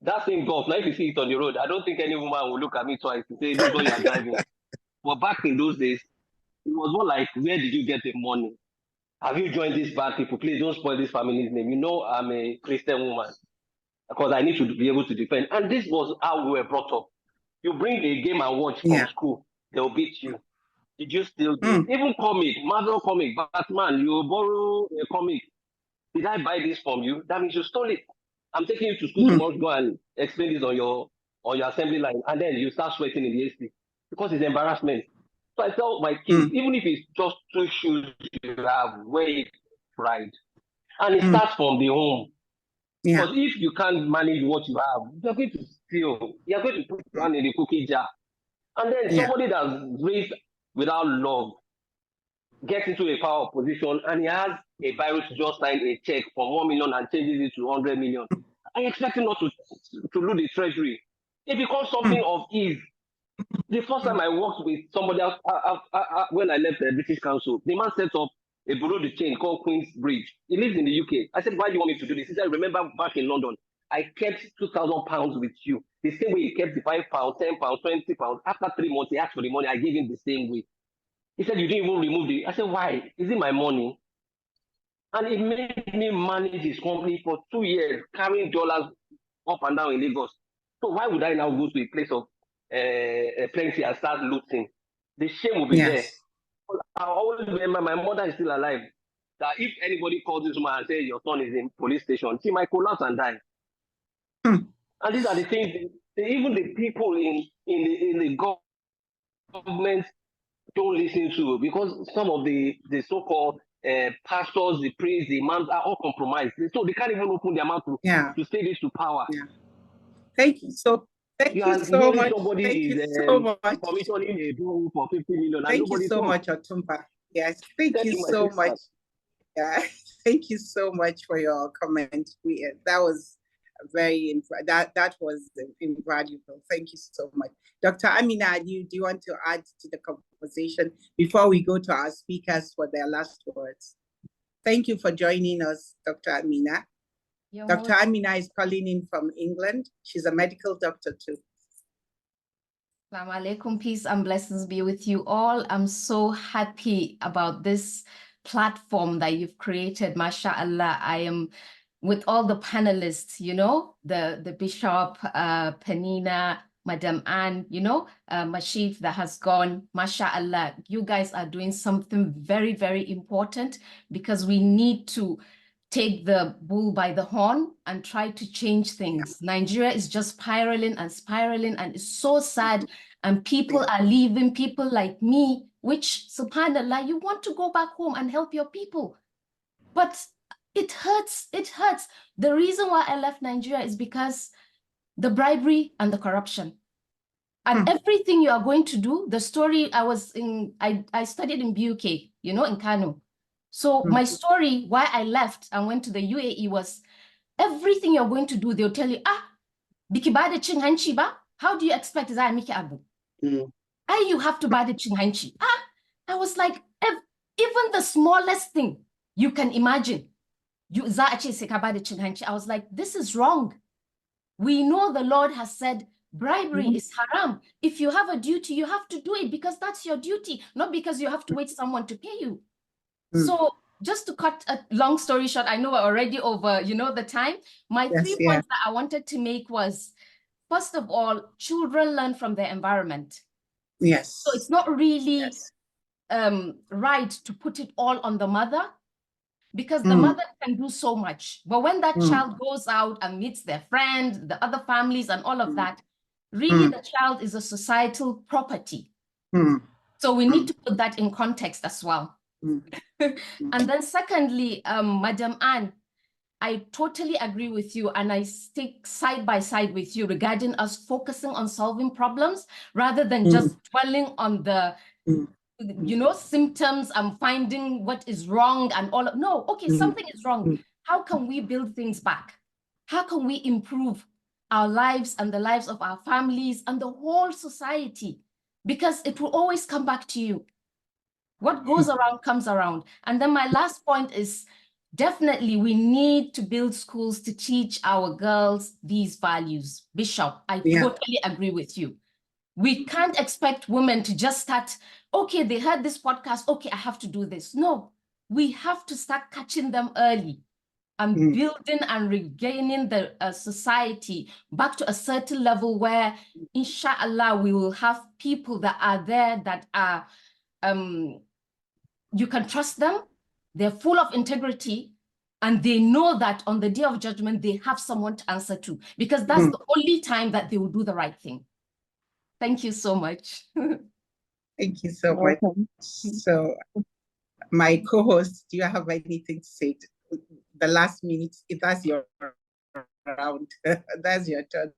That same Golf, now if you see it on the road, I don't think any woman will look at me twice and say, this is what you are driving. But back in those days, it was more like, where did you get the money? Have you joined these bad people? Please don't spoil this family's name. I'm a Christian woman because I need to be able to defend. And this was how we were brought up. You bring a game and watch from school, they'll beat you. Did you steal this? Even comic, Marvel comic, Batman, you borrow a comic. Did I buy this from you? That means you stole it. I'm taking you to school tomorrow to go and explain this on your assembly line, and then you start sweating in the AC because it's embarrassment. So I tell my kids, even if it's just 2 shoes you have, wear it pride. And it starts from the home. Yeah. Because if you can't manage what you have, you're going to steal. You're going to put one in the cookie jar. And then somebody that's raised without love gets into a power position and he has a virus to just sign a check for 1 million and changes it to 100 million. I expect him not to loot the treasury. It becomes something of ease. The first time I worked with somebody else, when I left the British Council, the man set up a bureau de change called Queen's Bridge. He lives in the UK. I said, why do you want me to do this? He said, remember back in London, I kept £2,000 with you. The same way he kept the £5, £10, £20. After 3 months, he asked for the money. I gave him the same way. He said, you didn't even remove the. I said, why? Is it my money? And it made me manage his company for 2 years, carrying dollars up and down in Lagos. So why would I now go to a place of plenty and start looting? The shame will be there. I always remember my mother is still alive. That if anybody calls this woman and says your son is in police station, she might collapse and die. And these are the things even the people in the government don't listen to, because some of the so-called pastors, the priests, the imams are all compromised. So they can't even open their mouth to say this to power. Yeah. Thank you so much. Somebody Thank is you so much. commissioning a bill for 50 million. Thank you so much, Otumba. Yes, thank you so much. Yeah, thank you so much for your comment. That was very that was invaluable. Thank you so much, Dr. Amina. Do you want to add to the conversation before we go to our speakers for their last words? Thank you for joining us, Dr. Amina. Dr. Amina is calling in from England. She's a medical doctor too. Assalamu alaikum, peace and blessings be with you all. I'm so happy about this platform that you've created, mashallah. I am with all the panelists, you know, the Bishop, Penina, Madam Anne, you know, Mashif that has gone, mashallah. You guys are doing something very, very important, because we need to take the bull by the horn and try to change things. Nigeria is just spiraling, and it's so sad. And people are leaving, people like me, which, subhanallah, you want to go back home and help your people. But it hurts, it hurts. The reason why I left Nigeria is because the bribery and the corruption. And everything you are going to do, the story I studied in BUK, you know, in Kano. So my story, why I left and went to the UAE, was everything you're going to do, they'll tell you, biki bada cin hanci ba? How do you expect za a miki abu? You have to bada cin hanci. I was like, even the smallest thing you can imagine, za a ce sai ka bada cin hanci. I was like, this is wrong. We know the Lord has said bribery is haram. If you have a duty, you have to do it because that's your duty, not because you have to wait someone to pay you. So just to cut a long story short, I know we're already over, you know, the time. My 3 points that I wanted to make was, first of all, children learn from their environment. Yes. So it's not really right to put it all on the mother, because the mother can do so much. But when that child goes out and meets their friends, the other families and all of that, really the child is a societal property. So we need to put that in context as well. And then secondly, Madam Anne, I totally agree with you, and I stick side by side with you regarding us focusing on solving problems rather than just dwelling on the, you know, symptoms and finding what is wrong and all. No, okay, something is wrong. How can we build things back? How can we improve our lives and the lives of our families and the whole society? Because it will always come back to you. What goes around comes around. And then my last point is, definitely we need to build schools to teach our girls these values. Bishop, I totally agree with you. We can't expect women to just start, okay, they heard this podcast, okay, I have to do this. No, we have to start catching them early and building and regaining the society back to a certain level where, inshallah, we will have people that are there that are you can trust them, they're full of integrity, and they know that on the day of judgment, they have someone to answer to, because that's the only time that they will do the right thing. Thank you so much. Thank you so much. So, my co-host, do you have anything to say? The last minute, if that's your round, that's your turn.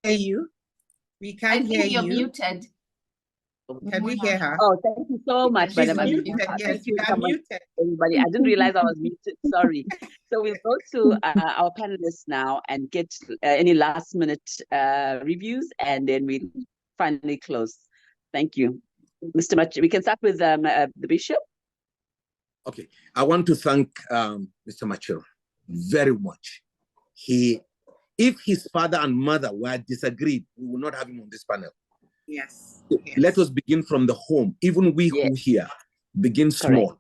Hear you? We can't hear you're you. Muted. Can we hear her? Oh, thank you so much, She's Madam muted. Amina. Yes, Thank you you so are much, muted. everybody. I didn't realize I was muted. Sorry. So we'll go to our panelists now and get any last minute reviews, and then we'll finally close. Thank you. Mr. Mach, we can start with the Bishop. Okay, I want to thank Mr. Machiro very much. If his father and mother were disagreed, we will not have him on this panel. Yes. So let us begin from the home. Even we who here begin small.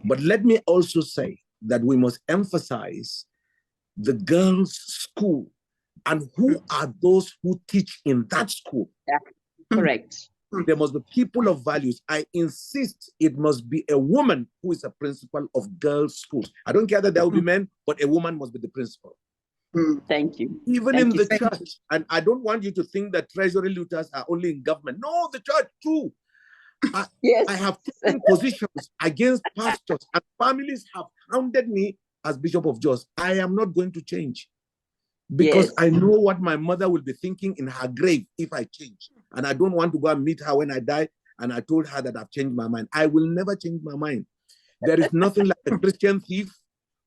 But let me also say that we must emphasize the girls' school and who are those who teach in that school. Yeah, correct. There must be people of values. I insist it must be a woman who is a principal of girls' schools. I don't care that there will be men, but a woman must be the principal. Thank you. Even in the church, and I don't want you to think that treasury looters are only in government. No, the church too. I have taken positions against pastors, and families have hounded me as Bishop of Jos. I am not going to change because I know what my mother will be thinking in her grave if I change. And I don't want to go and meet her when I die. And I told her that I've changed my mind. I will never change my mind. There is nothing like a Christian thief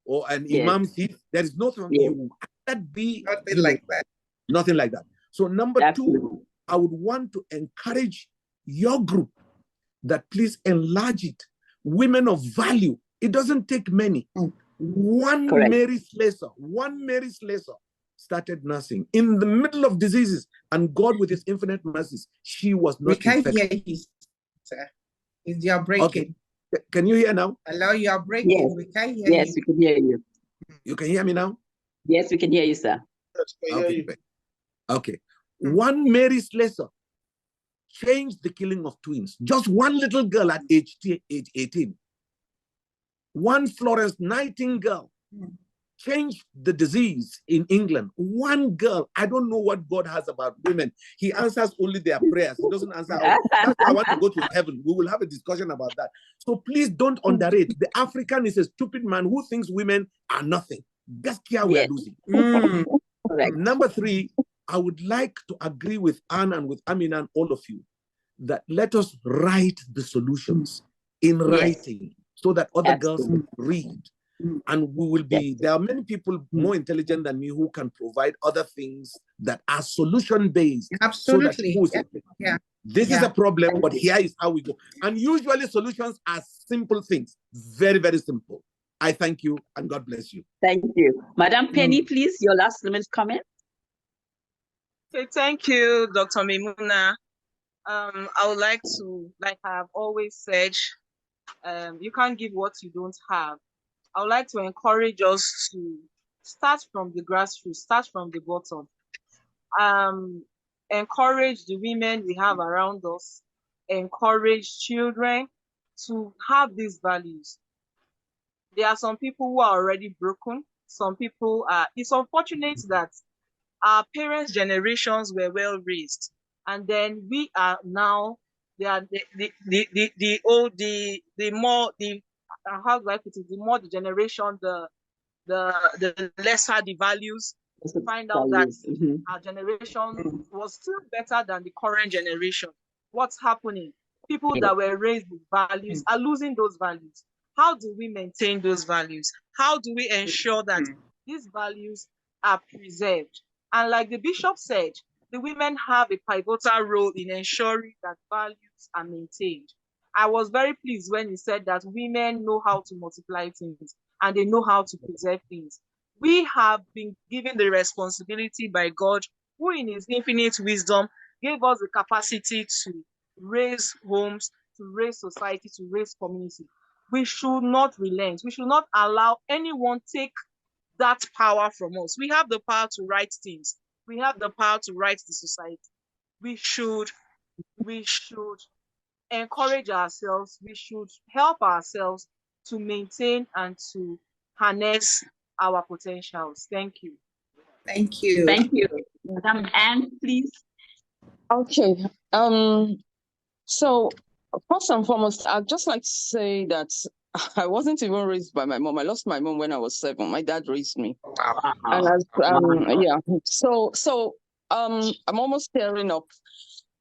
or an imam thief. There is nothing. You cannot be nothing like that. Nothing like that. So number two, I would want to encourage your group that please enlarge it. Women of value. It doesn't take many. One Mary Slessor started nursing in the middle of diseases, and God with his infinite mercies, she was not infected. We can't hear you, sir. You're breaking. Okay. Can you hear now? Hello, you're breaking. Yes. We can't hear you. Yes, we can hear you. You can hear me now? Yes, we can hear you, sir. Okay. One Mary Slessor changed the killing of twins. Just one little girl at age 18. One Florence Nightingale changed the disease in England. One girl. I don't know what God has about women. He answers only their prayers. He doesn't answer. That's why I want to go to heaven. We will have a discussion about that. So please don't underrate. The African is a stupid man who thinks women are nothing. Gaskia, we are losing. Number three, I would like to agree with Anne and with Amina and all of you that let us write the solutions in writing so that other girls can read. And we will be, there are many people more intelligent than me who can provide other things that are solution-based. Absolutely. So that this is a problem, but here is how we go. And usually solutions are simple things. Very, very simple. I thank you and God bless you. Thank you. Madam Penny, please, your last minute comment. Okay, thank you, Dr. Mimuna. I would like to, like I've always said, you can't give what you don't have. I would like to encourage us to start from the grassroots, start from the bottom. Encourage the women we have around us, encourage children to have these values. There are some people who are already broken. Some people are, it's unfortunate that our parents' generations were well raised. And then we are now, how do I put it, the more the generation, the lesser the values, find out that our generation was still better than the current generation. What's happening? People that were raised with values are losing those values. How do we maintain those values? How do we ensure that these values are preserved? And like the bishop said, the women have a pivotal role in ensuring that values are maintained. I was very pleased when he said that women know how to multiply things and they know how to preserve things. We have been given the responsibility by God, who in his infinite wisdom gave us the capacity to raise homes, to raise society, to raise community. We should not relent. We should not allow anyone take that power from us. We have the power to write things. We have the power to write the society. We should encourage ourselves. We should help ourselves to maintain and to harness our potentials. Thank you. Thank you. Thank you. Madam Anne, please. Okay. So first and foremost, I'd just like to say that I wasn't even raised by my mom. I lost my mom when I was 7. My dad raised me. Wow. And as yeah. So I'm almost tearing up.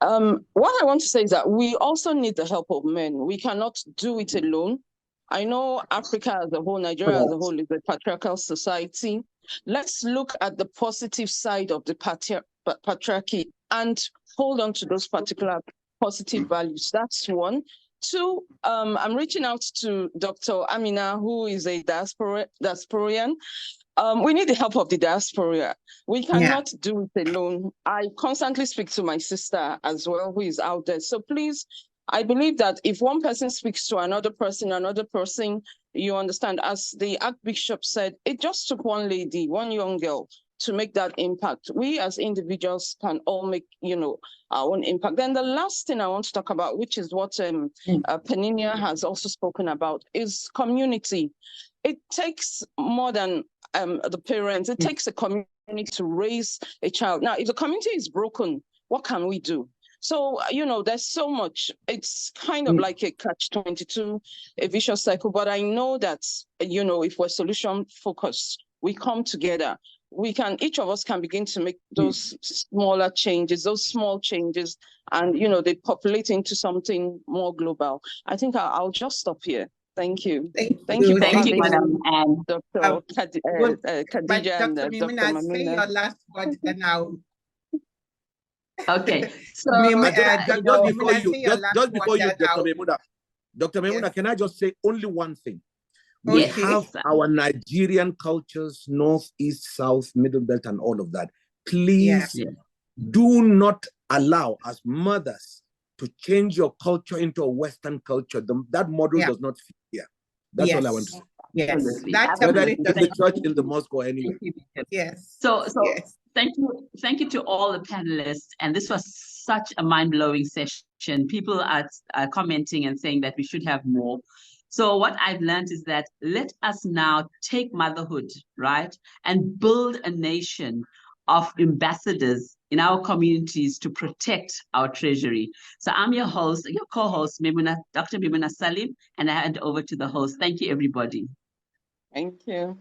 What I want to say is that we also need the help of men. We cannot do it alone. I know Africa as a whole, Nigeria as a whole is a patriarchal society. Let's look at the positive side of the patriarchy and hold on to those particular positive values. That's one. 2, I'm reaching out to Dr. Amina, who is a diasporian. We need the help of the diaspora. We cannot do it alone. I constantly speak to my sister as well, who is out there. So please, I believe that if one person speaks to another person, you understand, as the Archbishop said, it just took one lady, one young girl to make that impact. We as individuals can all make, our own impact. Then the last thing I want to talk about, which is what Peninia has also spoken about, is community. It takes more than the parents. It takes a community to raise a child. Now, if the community is broken, what can we do? So, there's so much. It's kind of like a catch-22, a vicious cycle. But I know that, if we're solution-focused, we come together. Each of us can begin to make those smaller changes, those small changes, and, they populate into something more global. I think I'll just stop here. Thank you. Thank you, Madam Anne. Dr. Khadija and Dr. Mimuna, say your last word, then I'll. Okay. So, just before you, Dr. Memuna, can I just say only one thing? We have our Nigerian cultures, North, East, South, Middle Belt, and all of that. Please do not allow, as mothers, to change your culture into a Western culture. That model does not fit here. That's all I want to say. Yes, whether in the church, in the mosque, or anywhere. Yes. So thank you to all the panelists. And this was such a mind-blowing session. People are commenting and saying that we should have more. So what I've learned is that let us now take motherhood, right, and build a nation of ambassadors in our communities to protect our treasury. So I'm your host, your co-host, Dr. Mimuna Salim, and I hand over to the host. Thank you, everybody. Thank you.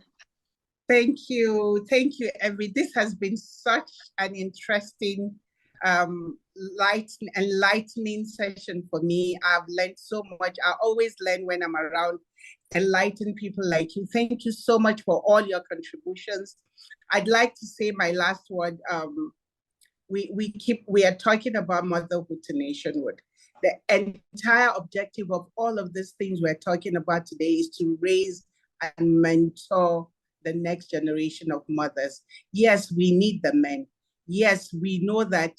Thank you. Thank you, This has been such an interesting, enlightening session for me. I've learned so much. I always learn when I'm around enlightened people like you. Thank you so much for all your contributions. I'd like to say my last word. We are talking about motherhood to nationhood. The entire objective of all of these things we're talking about today is to raise and mentor the next generation of mothers. Yes, we need the men. Yes, we know that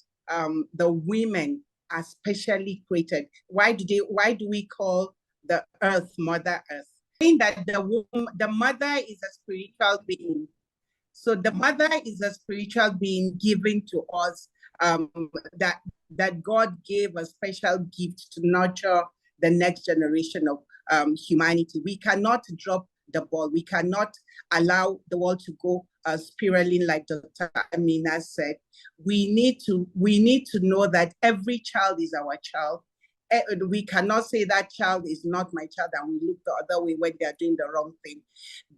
the women are specially created. Why do we call the earth Mother Earth? Saying that the mother is a spiritual being. So the mother is a spiritual being given to us, that God gave a special gift to nurture the next generation of humanity. We cannot drop the ball. We cannot allow the world to go spiraling, like Dr. Amina said. We need to know that every child is our child. We cannot say that child is not my child and we look the other way when they are doing the wrong thing.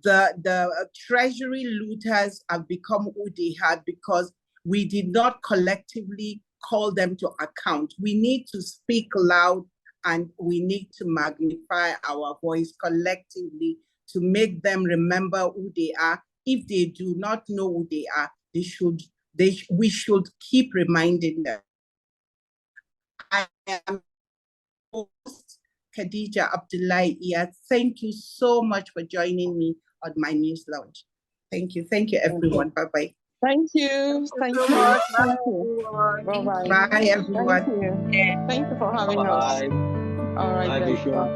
The Treasury looters have become who they had because we did not collectively call them to account. We need to speak loud and we need to magnify our voice collectively to make them remember who they are. If they do not know who they are, we should keep reminding them. I am host Khadija Abdullahi. Thank you so much for joining me on my news lounge. Thank you. Thank you, everyone. Bye-bye. Thank you. Thank you. Bye, everyone. Thank you for having us. All right. Bye, Bishop.